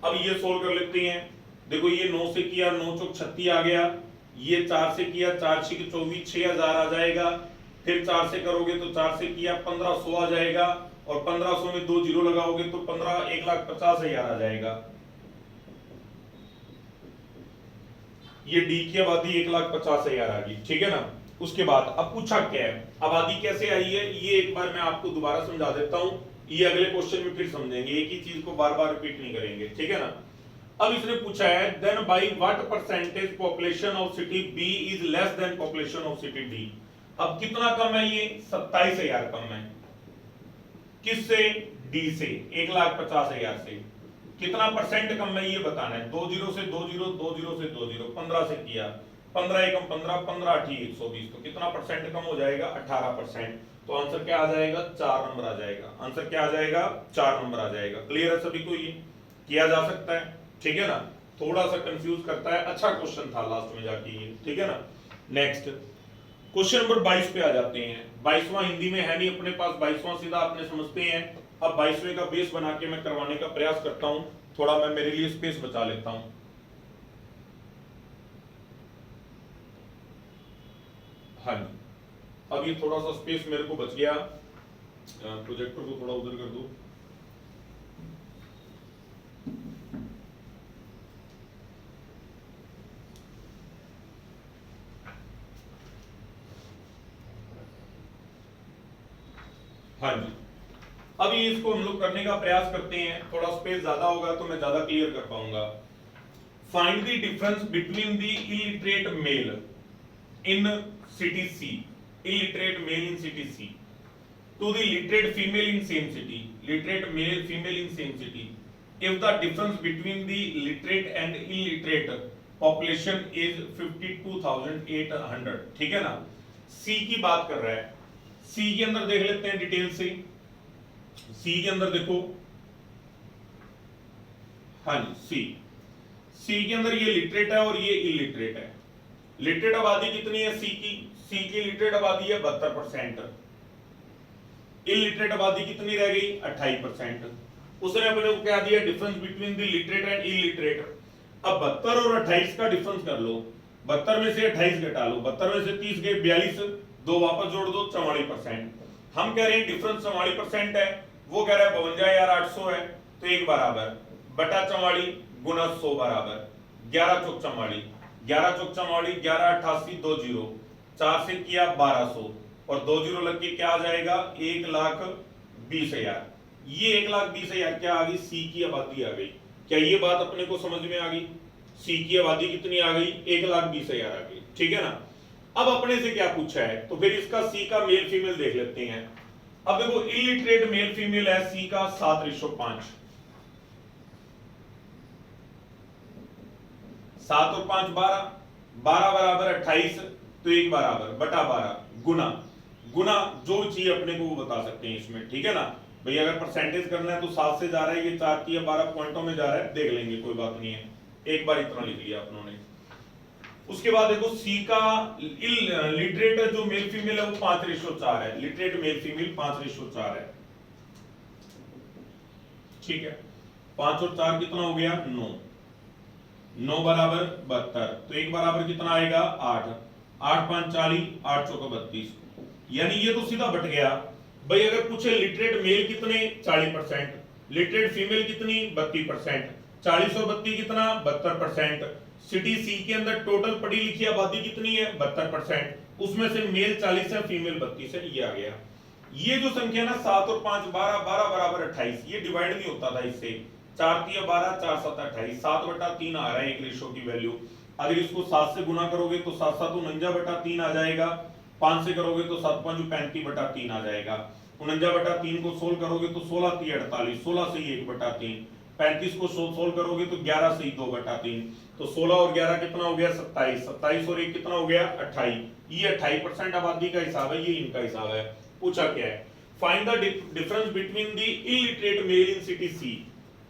अब ये सोल्व कर लेते हैं। देखो ये 9 से किया 9 चौक 36 आ गया, ये 4 से किया 4 6 24, 6,000 आ जाएगा, फिर 4 से करोगे तो 4 से किया 1500 आ जाएगा, और 1500 में 2 जीरो लगाओगे तो 1,50,000 आ जाएगा। ये डी की आबादी 1,50,000 आ गई, ठीक है ना। उसके बाद अब पूछा क्या है, आबादी कैसे आई है, ये एक बार मैं आपको दोबारा समझा देता हूं, ये अगले क्वेश्चन में फिर समझेंगे, एक ही चीज को बार बार रिपीट नहीं करेंगे, ठीक है ना। अब इसने पूछा है then by what percentage population of city B is less than population of city D. अब कितना कम है ये 27,000 कम है, किससे डी से 1,50,000 से। कितना परसेंट कम है ये बताना है, 2 जीरो से 2 जीरो, 2 जीरो से 2 जीरो, 15 से किया 15 एकम 15, 15 8 120, तो कितना परसेंट कम हो जाएगा? 18%। तो आंसर क्या आ जाएगा? 4 नंबर आ जाएगा। आंसर क्या आ जाएगा? 4 नंबर आ जाएगा। क्लियर है सभी को? ये किया जा सकता है, ठीक है ना? थोड़ा सा कंफ्यूज करता है, अच्छा क्वेश्चन था लास्ट में जाके ये, ठीक है ना? नेक्स्ट क्वेश्चन नंबर 22 पे आ जाते हैं। 22वां हिंदी में है नहीं अपने पास, 22वां सीधा आपने समझते हैं। अब 22वें का बेस बना के मैं करवाने का प्रयास करता हूं, थोड़ा मैं मेरे लिए स्पेस बचा लेता हूं। हाँ जी, अब ये थोड़ा सा स्पेस मेरे को बच गया, प्रोजेक्टर को थोड़ा उधर कर दो। हाँ जी, अभी इसको हम लोग करने का प्रयास करते हैं, थोड़ा स्पेस ज्यादा होगा तो मैं ज्यादा क्लियर कर पाऊंगा। Find the difference between the illiterate male in city C, illiterate male in city C to the literate female in same city, literate male female in same city, if the difference between the literate and illiterate population is 52,800, ठीक है ना? सी की बात कर रहा है, सी के अंदर देख लेते हैं डिटेल से। सी के अंदर देखो, हाँ जी, सी के अंदर ये लिटरेट है और ये इलिटरेट है। लिटरेट आबादी कितनी है सी की? सी की लिटरेट आबादी है 72%। इलिटरेट आबादी कितनी रह गई? 28%। उसने अपने को क्या दिया? Difference between the literate and illiterate. अब 72 और 28 का डिफरेंस कर लो, 72 में से 28 घटा लो, 72 में से 30 गए 42, दो वापस जोड़ दो, 44%। हम कह रहे हैं डिफरेंस 44% है, वो कह रहा है 52,800 है, तो एक बराबर बटा 44 गुना 100 बराबर 11 चौक 44, 11 चौक 44, 11 88 2 जीरो, 4 से किया 1200 और 2 जीरो लग के क्या आ जाएगा? 1,20,000। ये 1,20,000 क्या आ गई? सी की आबादी आ गई। क्या ये बात अपने को समझ में आ गई? सी की आबादी कितनी आ गई? 1,20,000 आ गई, ठीक है ना? अब अपने से क्या पूछा है, तो फिर इसका सी का मेल फीमेल देख लेते हैं। अब देखो इलिटरेट मेल फीमेल है सी का 7:5, 7 और 5 12, 12 बराबर 28, तो एक बराबर बटा 12 गुना, गुना जो चीज अपने को वो बता सकते हैं इसमें, ठीक है ना भाई? अगर परसेंटेज करना है तो 7 से जा रहा है, ये 4 की 12 पॉइंटों में जा रहा है, देख लेंगे, कोई बात नहीं है, एक बार इतना लिख लिया अपनों ने। उसके बाद देखो सी का लिटरेट जो मेल फीमेल है वो 5:4 है, लिटरेट मेल फीमेल 5:4 है, ठीक है? 5 और 4 कितना हो गया? 9, 9 बराबर 72, तो एक बराबर कितना आएगा? 8, 8 5 40, 8 चौका 32, यानी ये तो सीधा बट गया भाई। अगर पूछे लिटरेट मेल कितने? 40%, लिटरेट फीमेल कितनी? 32%, 40 और 32 कितना? 72%। सिटी सी के अंदर टोटल पढ़ी लिखी आबादी कितनी है? 72%, उसमें से मेल 40 है, फीमेल 32 है, ये आ गया। ये जो संख्या ना 7 और 5 12, 12 बराबर 28, ये डिवाइड नहीं होता था इससे, 4 3 12, 4 7 28, 7/3 आ रहा है एक रेशो की वैल्यू। अगर इसको 7 से गुना करोगे तो 7 7 49/3 आ जाएगा, 5 से करोगे तो 7 5 35/3 आ जाएगा, 49/3 को सोल्व करोगे तो 16 3 48, 16 से 1/3, 35 को सोल्व करोगे तो 11 से 2/3, तो 16 और 11 कितना हो गया? 27, 27 और 1 कितना हो गया? 28। ये 28% आबादी का हिसाब है, ये इनका हिसाब है। पूछा क्या है? Find the difference between the illiterate male in city C.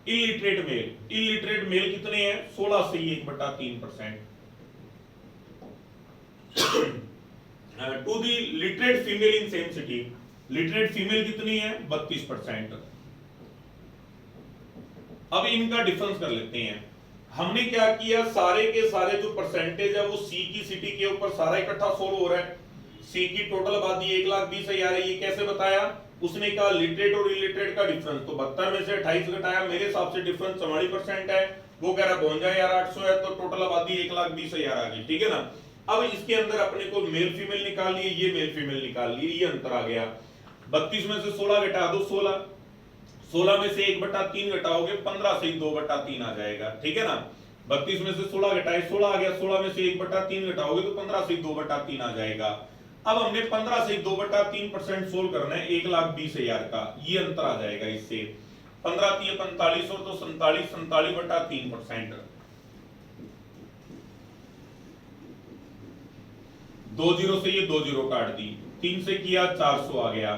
Illiterate male, illiterate male कितने हैं? 16 से 1/3%। To the literate female in same city, literate female कितनी है? 32%। अब इनका डिफरेंस कर लेते हैं। हमने क्या किया, सारे के सारे जो परसेंटेज है वो सी की सिटी के ऊपर सारा इकट्ठा सोल्व हो रहा है। सी की टोटल आबादी 1,20,000 है, ये कैसे बताया? उसने कहा लिटरेट और इलिटरेट का डिफरेंस, तो 72 में से 28 घटाया, मेरे हिसाब से डिफरेंस 44% है, वो कह रहा है 52,800 है, तो टोटल आबादी 1,20,000 आ गई, ठीक है ना? अब इसके अंदर अपने को मेल फीमेल निकाल लिए, ये मेल फीमेल निकाल लिए, ये अंतर आ गया। 32 में से 16 घटा दो, 16, 16 में से 1/3 घटाओगे, 15 से 2/3 आ जाएगा, ठीक है ना? 32 में से 16 घटाए, 16 आ गया, 16 में से 1/3 घटाओगे तो 15 से 2/3 आ जाएगा। अब हमने 15 से 2/3% सोल्व करना है 1,20,000 का, ये अंतर आ जाएगा इससे। 15 3 45 और तो 47, 47/3%। 2 जीरो से ये 2 जीरो काट दी, 3 से किया 400 आ गया।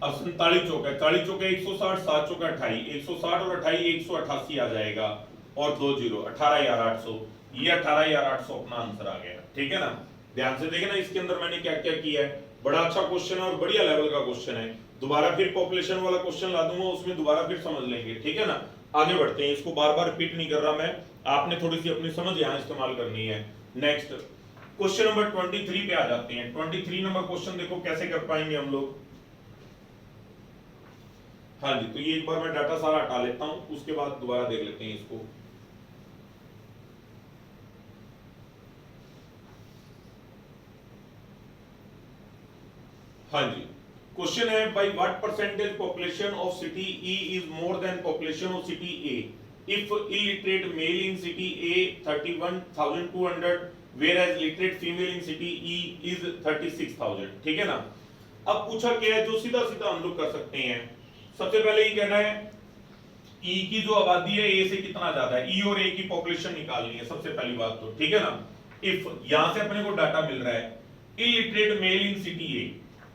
अब 47 चौका 40 चौका 160, 7 चौका 28, 160 और 28 188 आ जाएगा और 2 जीरो 18,800, ये 18,800 अपना आंसर आ गया। ठीक है ना, ध्यान से देखे ना इसके अंदर मैंने क्या क्या किया है। बड़ा अच्छा क्वेश्चन है और बढ़िया लेवल का क्वेश्चन है। दोबारा फिर पॉपुलेशन वाला क्वेश्चन ला दूंगा, उसमें दोबारा फिर समझ लेंगे। ठीक है ना, आगे बढ़ते हैं, इसको बार बार रिपीट नहीं कर रहा मैं, आपने थोड़ी सी अपनी समझ यहाँ इस्तेमाल करनी है। नेक्स्ट क्वेश्चन नंबर 23 पे आ जाते हैं। 23 नंबर क्वेश्चन देखो कैसे कर पाएंगे हम लोग। हाँ जी, तो ये एक बार मैं डाटा सारा हटा लेता हूं, उसके बाद दोबारा देख लेते हैं इसको। हाँ जी, क्वेश्चन है by what percentage population of city E is more than population of city A if illiterate male in city A 31,200 whereas literate female in city E is 36,000। ठीक है ना, अब पूछा क्या है जो सीधा सीधा हम लोग कर सकते हैं। सबसे पहले ये कहना है E की जो आबादी है A से कितना ज्यादा है, E और A की पॉपुलेशन निकालनी है सबसे पहली बात तो। ठीक है ना, इफ यहां से अपने को डाटा मिल रहा है इलिटरेट मेल इन सिटी ए।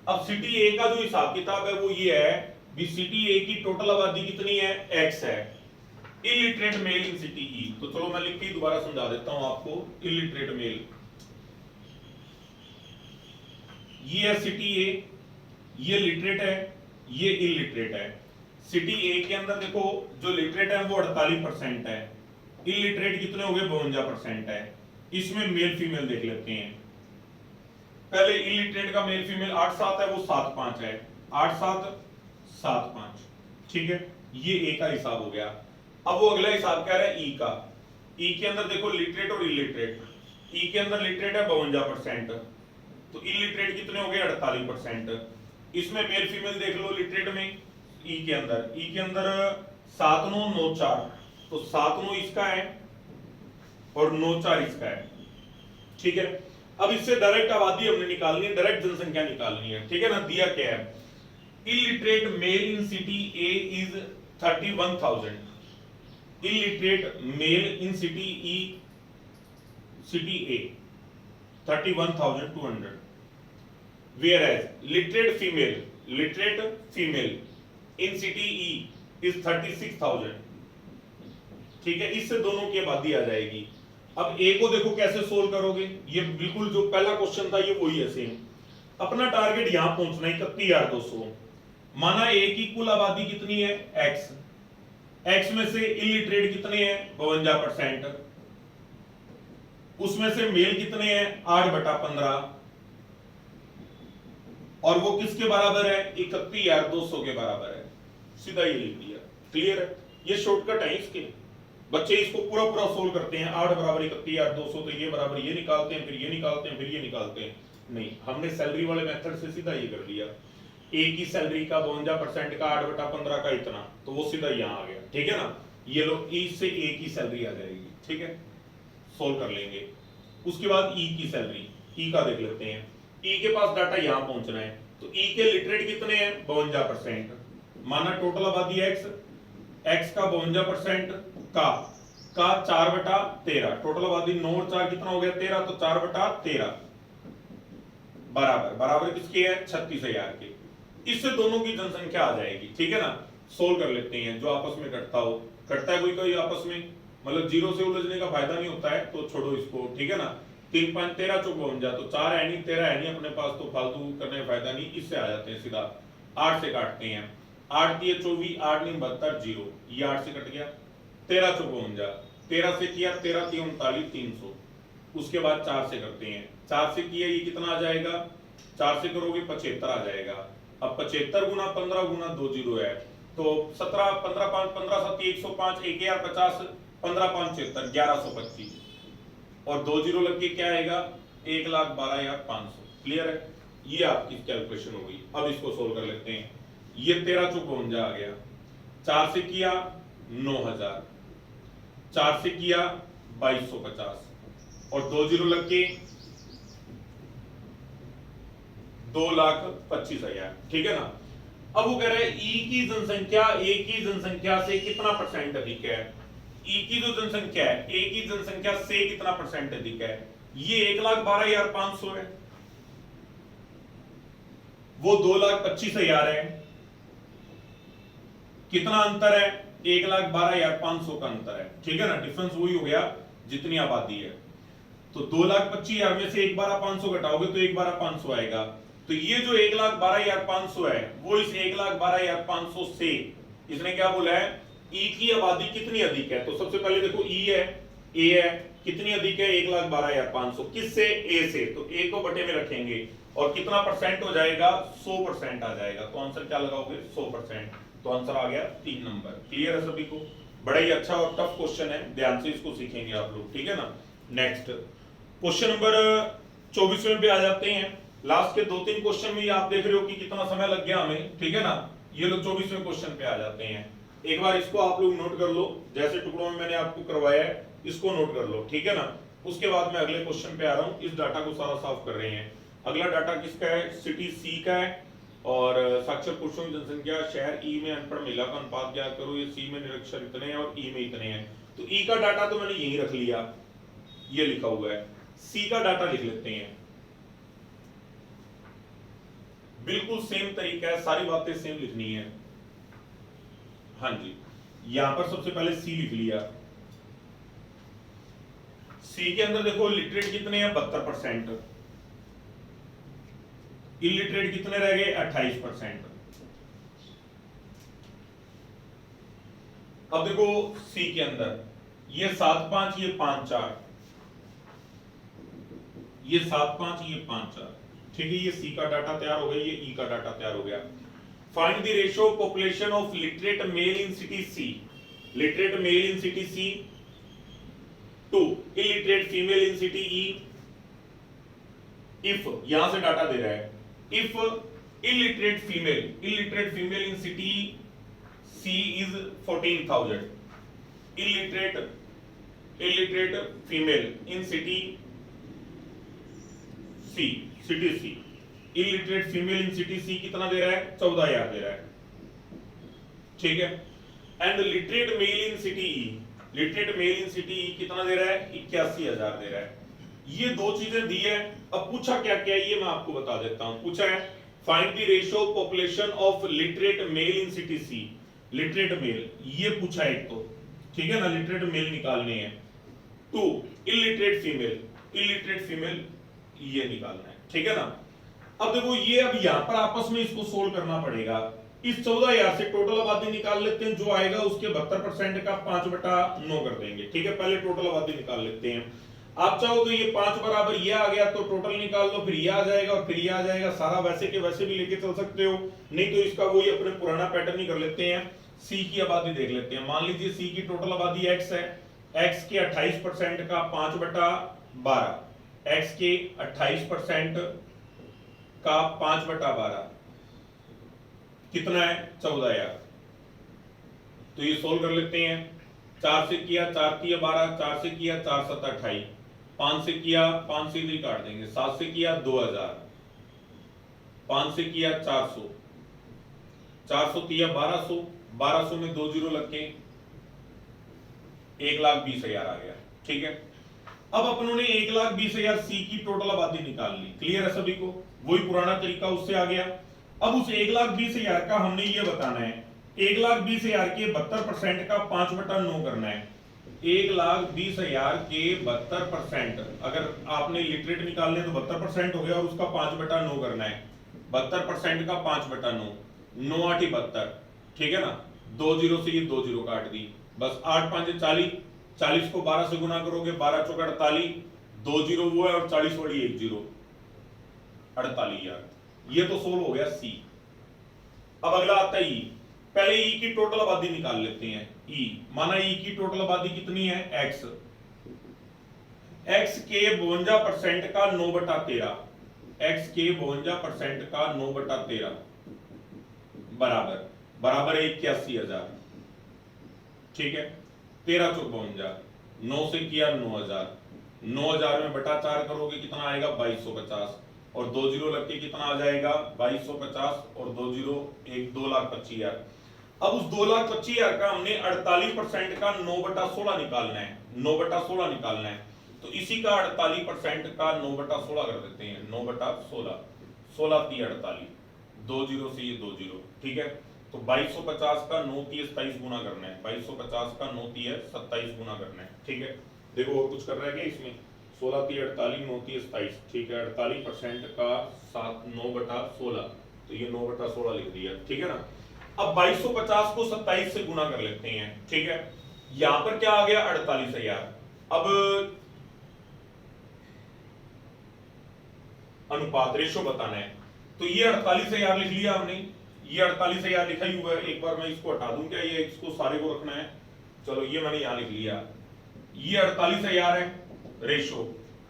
अब सिटी ए का जो हिसाब किताब है वो ये है भी सिटी ए की टोटल आबादी कितनी है, x है। इलिटरेट मेल इन सिटी ई, तो चलो मैं लिख के दोबारा समझा देता हूं आपको। इलिटरेट मेल, ये है सिटी ए, ये लिटरेट है, ये इलिटरेट है। सिटी ए के अंदर देखो जो लिटरेट है वो 48% है, इलिटरेट कितने हो गए 52% है। इसमें मेल फीमेल देख लेते हैं। पहले इलिटरेट का मेल फीमेल 8-7 है, वो 7-5 है, 8-7-7-5। ठीक है, ये ए का हिसाब हो गया। अब वो अगला हिसाब क्या है ई का। ई के अंदर देखो लिटरेट और इलिटरेट, ई के अंदर लिटरेट है 52%, तो इलिटरेट कितने हो गए 48%। इसमें मेल फीमेल देख लो लिटरेट में, ई के अंदर 7-9-9-4, तो 7-9 इसका है और 9-4 इसका है। ठीक है, अब इससे डायरेक्ट आबादी हमने निकालनी है, डायरेक्ट जनसंख्या निकालनी है। ठीक है ना, दिया क्या है illiterate male in city A is 31,000, illiterate male in city E city A 31,200, whereas literate female in city E is 36,000। ठीक है, इससे दोनों की आबादी आ जाएगी। अब ए को देखो कैसे सोल्व करोगे, ये बिल्कुल जो पहला क्वेश्चन था ये वही है सेम। अपना टारगेट यहां पहुंचना है 31,200। माना ए की कुल आबादी कितनी है x, x में से इलिटरेट कितने हैं 52%, उसमें से मेल कितने हैं 8/15, और वो किसके बराबर है 31,200 के बराबर है। सीधा ये लिख दिया, क्लियर है। ये शॉर्टकट है इसके, बच्चे इसको पूरा पूरा सोल्व करते हैं। 8 बराबर 31,200, तो ये बराबर ये निकालते हैं, फिर ये निकालते हैं, फिर ये निकालते हैं। नहीं, हमने सैलरी वाले मेथड से सीधा ये कर लिया। ए की सैलरी का 52% का 8/15 का इतना, तो वो सीधा यहाँ आ गया। ठीक है ना, ये लो ई से ए की सैलरी आ जाएगी। ठीक है, सोल्व कर लेंगे। उसके बाद ई की सैलरी, ई का देख लेते हैं। ई के पास डाटा यहाँ पहुंचना है, तो ई के लिटरेट कितने हैं 52%। माना टोटल आबादी x का 52% का 4/13, टोटल आबादी 9 और 4 कितना हो गया 13, तो 4/13 बराबर किसके है 36,000 के। इससे दोनों की जनसंख्या आ जाएगी। ठीक है ना, सोल्व कर लेते हैं। जो आपस में कटता है कोई आपस में, मतलब जीरो से उलझने का फायदा नहीं होता है, तो छोड़ो इसको। ठीक है ना, 3-5-13 चौक बन जा, तो 4 है नहीं 13 है नहीं अपने पास, तो फालतू करने का फायदा नहीं। इससे आ जाते हैं सीधा, 8 से काटते हैं। 8 दिए 24, 8 नहीं 72, 0, ये 8 से कट गया। 13 चौक बन जा, 13 से किया 13 3 39 300। उसके बाद 4 से करते हैं, 4 से किया ये कितना आ जाएगा, 4 से करोगे 75 आ जाएगा। अब 75 गुना 15 गुना 2 जीरो है, तो 17 15 5 15 7 105 1050 15 5 76 1125, और 2 जीरो लग के क्या आएगा 1,12,500। क्लियर है, ये आपकी कैलकुलेशन हो गई। अब इसको सोल्व कर लेते हैं। ये 13 चौक 52 आ गया, 4 से किया 9,000, 4 से किया 2,250, और 2 जीरो लग के 2,25,000। ठीक है ना, अब वो कह रहा है ई की जनसंख्या ए की जनसंख्या से कितना परसेंट अधिक है। ई की जो जनसंख्या है ए की जनसंख्या से कितना परसेंट अधिक है, ये 1,12,500 है। वो 2,25,000 है। कितना अंतर है? 1,12,500 का अंतर है, ठीक है ना। डिफरेंस वही हो गया जितनी आबादी है। तो 2,25,000 में से 1,12,500 घटाओगे तो 1,12,500 आएगा। तो ये जो 1,12,500 है वो इस 1,12,500 से इसने क्या बोला है, ई की आबादी कितनी अधिक है। तो सबसे पहले देखो ई है, ए है, कितनी अधिक है 1,12,500, किससे? ए से। तो ए को बटे में रखेंगे और कितना परसेंट हो जाएगा? 100% आ जाएगा। तो आंसर क्या लगाओगे? 100%। तो आंसर आ गया 3 नंबर। क्लियर है सभी को? बड़ा ही अच्छा और टफ क्वेश्चन है, ध्यान से इसको सीखेंगे आप लोग, ठीक है ना। नेक्स्ट क्वेश्चन नंबर 24वें पे आ जाते हैं। लास्ट के 2-3 क्वेश्चन में आप देख रहे हो कि कितना समय लग गया हमें, ठीक है ना। ये लोग 24वें क्वेश्चन पे आ जाते हैं। एक बार इसको आप लोग नोट कर लो, जैसे टुकड़ों में मैंने आपको करवाया है इसको नोट कर लो, ठीक है ना। उसके बाद मैं अगले क्वेश्चन पे आ रहा हूँ। इस डाटा को सारा साफ कर रहे हैं। अगला डाटा किसका है? सिटी सी का है। और साक्षर पुरुषों की जनसंख्या शहर ई में अनपढ़ महिला का अनुपात ज्ञात करो। ये सी में निरक्षर इतने हैं और ई में इतने हैं। तो ई का डाटा तो मैंने यही रख लिया, ये लिखा हुआ है। सी का डाटा लिख लेते हैं। बिल्कुल सेम तरीका है, सारी बातें सेम लिखनी है। हाँ जी, यहां पर सबसे पहले सी लिख लिया। सी के अंदर देखो लिटरेट कितने हैं? 72%। इलिटरेट कितने रह गए? 28%। अब देखो सी के अंदर ये 7-5, ये 5-4, ये 7-5, ये 5-4, ठीक है। ये सी का डाटा तैयार हो गया, ये ई का डाटा तैयार हो गया। Find the ratio of population of literate male in city C. Literate male in city C to illiterate female in city E. If, यहां से डाटा दे रहा है, if illiterate female in city C is 14,000, illiterate female in city C, city C, illiterate female in city C कितना दे रहा है? 14,000 दे रहा है, ठीक है। And literate male in city E, literate male in city E कितना दे रहा है? 81,000 दे रहा है। ये दो चीजें दी है। अब पूछा क्या क्या है ये मैं आपको बता देता हूं। पूछा है find the ratio of population of literate male in city C. Literate male ये पूछा है एक तो, ठीक है ना, लिटरेट मेल निकालने हैं। टू इलिटरेट फीमेल ये निकालना है, ठीक है ना। अब देखो ये अब यहां पर आपस में इसको सोल्व करना पड़ेगा। इस 14,000 से टोटल आबादी निकाल लेते हैं, जो आएगा उसके 72% का 5/9 कर देंगे, ठीक है। पहले टोटल आबादी निकाल लेते हैं। आप चाहो तो ये 5 बराबर ये आ गया तो टोटल निकाल लो, फिर ये आ जाएगा और फिर ये आ जाएगा। सारा वैसे के वैसे भी लेके चल सकते हो, नहीं तो इसका वही अपने पुराना पैटर्न ही कर लेते हैं। सी की आबादी देख लेते हैं। मान लीजिए सी की टोटल आबादी x है, x के 28% का 5/12, x के 28% का 5/12 कितना है? 14,000। तो ये सोल्व कर लेते हैं। 4 से किया, 4 किया 12, 4 से किया 4 7 28, 5 से किया 5 से इधर काट देंगे, 7 से किया 2,000, 5 से किया 400, 400 किया 1200, 1200 में 2 जीरो लग के 1,20,000 आ गया, ठीक है। अब अपनों ने 1,20,000 सी की टोटल आबादी निकाल ली। क्लियर है सभी को? वही पुराना तरीका उससे आ गया। अब उस 1,20,000 का हमने ये बताना है, 1,20,000 के 72% का 5/9 करना है। 1,20,000 के 72%, अगर आपने लिटरेट निकालने तो 72% हो गया और उसका 5/9 करना है। 72% का 5/9, 9 8 72, ठीक है ना। 2 जीरो से ये 2 जीरो काट दी, बस 8 5 40, 40 को 12 से गुना करोगे 12 चौका 48, 2 जीरो वो है और 40 वाली 1 जीरो, 48,000। ये तो सोल्व हो गया सी। अब अगला आता है ई। पहले ई की टोटल आबादी निकाल लेते हैं। ई माना ई की टोटल आबादी कितनी है? एक्स, एक्स के 52% का 9/13, एक्स के 52% का 9/13 बराबर बराबर है 81,000, ठीक है। 13 चौक 52, 9 से किया 9,000, 9,000 में बटा 4 करोगे कितना आएगा? 2,250, और 2 जीरो लग के कितना आ जाएगा? 2,250 और 2 जीरो 2,25,000। अब उस 2,25,000 का हमने 48% का 9/16 निकालना है, 9/16 निकालना है। तो इसी का 48% का 9/16 कर देते हैं, 9/16, 16 3 48, 2 जीरो से ये 2 जीरो, ठीक है। तो 2250 का 9 3 27 गुना करना है, 2250 का 9 3 27 गुना करना है, ठीक है। देखो और कुछ कर रहा है क्या इसमें, 16 3 48 9 3 27, ठीक है। 48% का 7 9/16, तो ये 9/16 लिख दिया, ठीक है ना। अब 2250 को 27 से गुना कर लेते हैं, ठीक है। यहां पर क्या आ गया 48,000। अब अनुपात रेशो बताना है, तो ये 48,000 लिख लिया हमने, ये 48,000 लिखा ही हुआ है। एक बार मैं इसको हटा दूं क्या, ये इसको सारे को रखना है, चलो ये मैंने यहां लिख लिया। ये 48,000 है, रेशो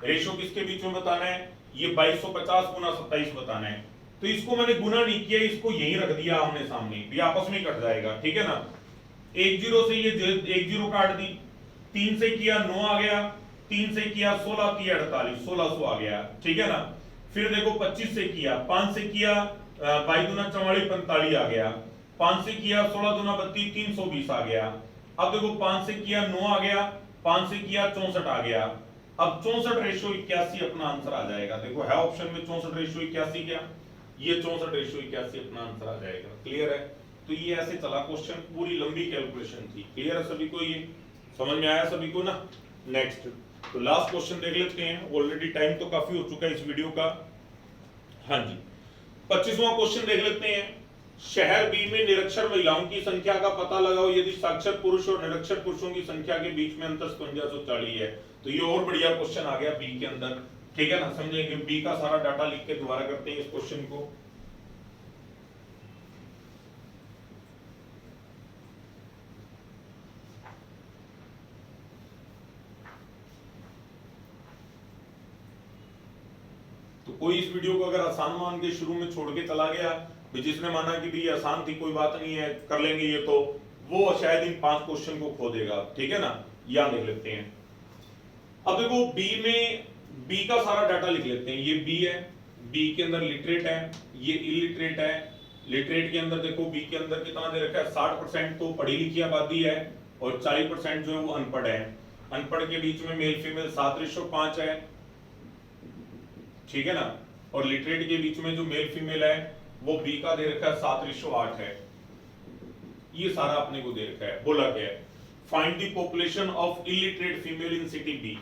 रेशो किसके बीच में बताना है, ये 2250 गुना 27 बताना है। तो इसको मैंने गुना नहीं किया, इसको यही रख दिया आमने सामने, ये आपस में कट जाएगा, ठीक है ना। 1 जीरो से ये 1 जीरो काट दी, 3 से किया 9 आ गया, 3 से किया 16 किया 48, 1600 आ गया, ठीक है ना। फिर देखो 25 से किया, 5 से किया 22 दूना 44 45 आ गया, 5 से किया 16 दूना 32 320 आ गया। अब देखो 5 से किया 9 आ गया, 5 से किया 64 आ गया। अब 64 रेशो 81 अपना आंसर आ जाएगा। देखो है ऑप्शन में 64 रेशो 81, क्या ये 64 रेशो 81 अपना आंसर आ जाएगा। क्लियर है। तो ये ऐसे चला क्वेश्चन, पूरी लंबी कैलकुलेशन थी। क्लियर है सभी को, ये समझ में आया सभी को ना। नेक्स्ट तो लास्ट क्वेश्चन देख लेते हैं, ऑलरेडी टाइम तो काफी हो चुका है इस वीडियो का। हाँ जी 25वां क्वेश्चन देख लेते हैं। शहर बी में निरक्षर महिलाओं की संख्या का पता लगाओ यदि साक्षर पुरुष और निरक्षर पुरुषों की संख्या के बीच में अंतर 5740 है। तो ये और बढ़िया क्वेश्चन आ गया बी के अंदर, ठीक है ना। समझेंगे, बी का सारा डाटा लिख के दोबारा करते हैं इस क्वेश्चन को। तो कोई इस वीडियो को अगर आसान मान के शुरू में छोड़ के चला गया, जिसने माना कि भी आसान थी कोई बात नहीं है कर लेंगे ये, तो वो शायद इन 5 क्वेश्चन को खो देगा, ठीक है ना। यहां देख लेते हैं। अब देखो बी में, बी का सारा डाटा लिख लेते हैं। ये बी है, बी के अंदर लिटरेट है, ये इलिटरेट है। लिटरेट के अंदर देखो बी के अंदर कितना दे रखा है, 60% तो पढ़ी लिखी आबादी है और 40% जो है वो अनपढ़ है। अनपढ़ के बीच में मेल फीमेल 7:5 है, ठीक है ना। और लिटरेट के बीच में जो मेल फीमेल है वो बी का दे रखा है 7:8 है। ये सारा अपने को दे रखा है। बोला क्या है, find the population of illiterate female in city B.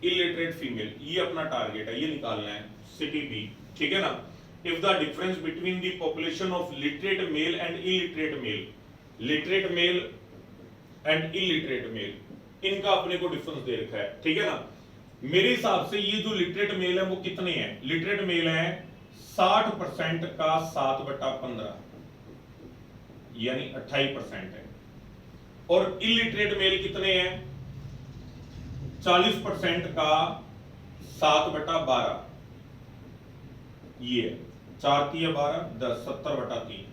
Illiterate female ये अपना टारगेट है, ये निकालना है सिटी बी, ठीक है ना। If the difference between the population of literate male and illiterate male, literate male and illiterate male, इनका अपने को डिफरेंस दे रखा है, ठीक है ना। मेरे हिसाब से ये जो लिटरेट मेल है वो कितने हैं, लिटरेट मेल है 60% का 7/15 यानी 28% है। और इलिटरेट मेल कितने हैं, 40% का 7/12, ये 4 3 12 10 70/3,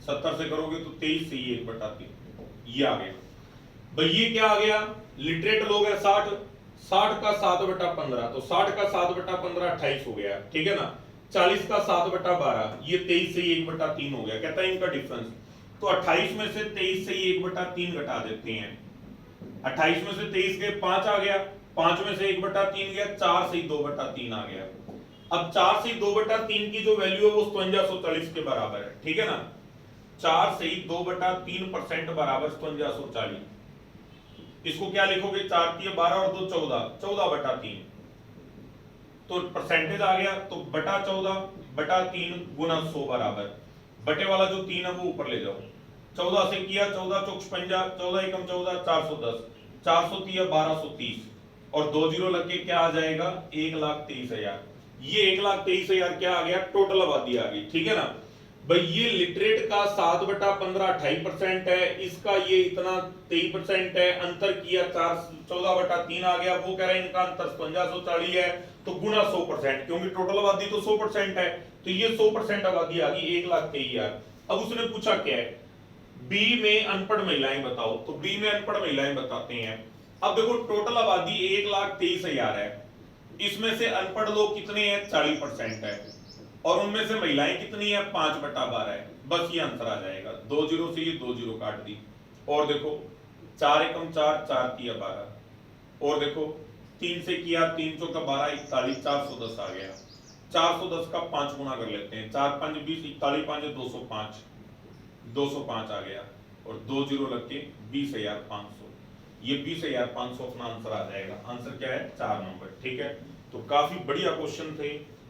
70 से करोगे तो 23 से ये 1/3, ये आ गया भाई। ये क्या आ गया, लिटरेट लोग है 60, 60 का 7/15, तो 60 का 7/15 28 हो गया, ठीक है ना। 40 का 7/12 ये 23 से 1/3 हो गया। कहता है इनका डिफरेंस, तो 28 में से 23 से 1/3 घटा देते हैं। 28 में से 23 गए 5 आ गया, 5 में से 1/3 गया, 4 से 2/3 आ गया। अब 4 से 2/3 की जो वैल्यू है वो 5740 के बराबर है, ठीक है ना। 4 से 2/3% बराबर 5740। इसको क्या लिखोगे, 4 3 12 और 2 14, 14/3, तो परसेंटेज आ गया, तो बटा 14/3 गुना 100 बराबर, बटे वाला जो 3 है वो ऊपर ले जाओ। 14 से किया 14 चौक 55, 14 एकम 14 410, 430 1230 और 2 जीरो लग के क्या आ जाएगा 1,23,000। ये 1,23,000 क्या आ गया, टोटल आबादी आ गई, ठीक है ना भाई। ये लिटरेट का 7/15 28% है, इसका ये इतना 23% है, अंतर किया 14/3 आ गया। वो कह रहा है इनका अंतर 5740 है, तो गुना 100%, क्योंकि टोटल आबादी तो 100% है, तो ये 100% आबादी आ गई 1,23,000। अब उसने पूछा क्या है, बी में अनपढ़ महिलाएं बताओ, तो बी में अनपढ़ महिलाएं बताते हैं। अब देखो टोटल आबादी 1,23,000 है, इसमें से अनपढ़ लोग कितने हैं 40% है, और उनमें से महिलाएं कितनी है 5/12 है। बस ये आंसर आ जाएगा। 2 जीरो से ये 2 जीरो काट दी, और देखो 4 एकम 4 4 3 12, और देखो 3 से किया 3 चौका 12 41 410 आ गया। 410 का 5 गुना कर लेते हैं, 4 5 20, 41 5 205, 205 आ गया और 2 जीरो लग के 20,500। ये 20,500 अपना आंसर आ जाएगा। आंसर क्या है? 4 नंबर। ठीक है, तो काफी बढ़िया क्वेश्चन थे।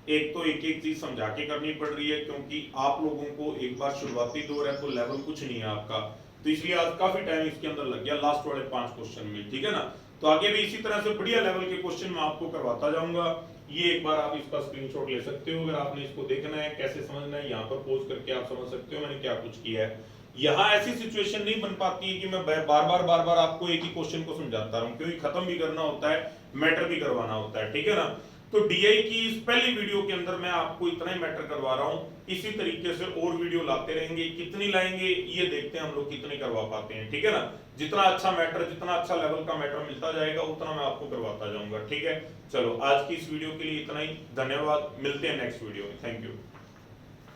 एक तो एक एक चीज समझा के करनी पड़ रही है क्योंकि आप लोगों को एक बार शुरुआती दौर है तो लेवल कुछ नहीं है आपका, तो इसलिए आज काफी टाइम इसके अंदर लग गया लास्ट वाले 5 क्वेश्चन में। ठीक है ना, तो आगे भी इसी तरह से बढ़िया लेवल के क्वेश्चन मैं आपको करवाता जाऊंगा। ये एक बार आप इसका स्क्रीनशॉट ले सकते हो अगर आपने इसको देखना है, कैसे समझना है, यहाँ पर पोज करके आप समझ सकते हो मैंने क्या कुछ किया है। यहाँ ऐसी सिचुएशन नहीं बन पाती है कि मैं बार बार आपको एक ही क्वेश्चन को समझाता रहूं, क्योंकि खत्म भी करना होता है, मैटर भी करवाना होता है। ठीक है ना, तो डीआई की इस पहली वीडियो के अंदर मैं आपको इतना ही मैटर करवा रहा हूं। इसी तरीके से और वीडियो लाते रहेंगे, कितनी लाएंगे ये देखते हैं हम लोग कितनी करवा पाते हैं। ठीक है ना, जितना अच्छा मैटर, जितना अच्छा लेवल का मैटर मिलता जाएगा उतना मैं आपको करवाता जाऊंगा। ठीक है, चलो आज की इस वीडियो के लिए इतना ही, धन्यवाद, मिलते हैं नेक्स्ट वीडियो में। Thank you.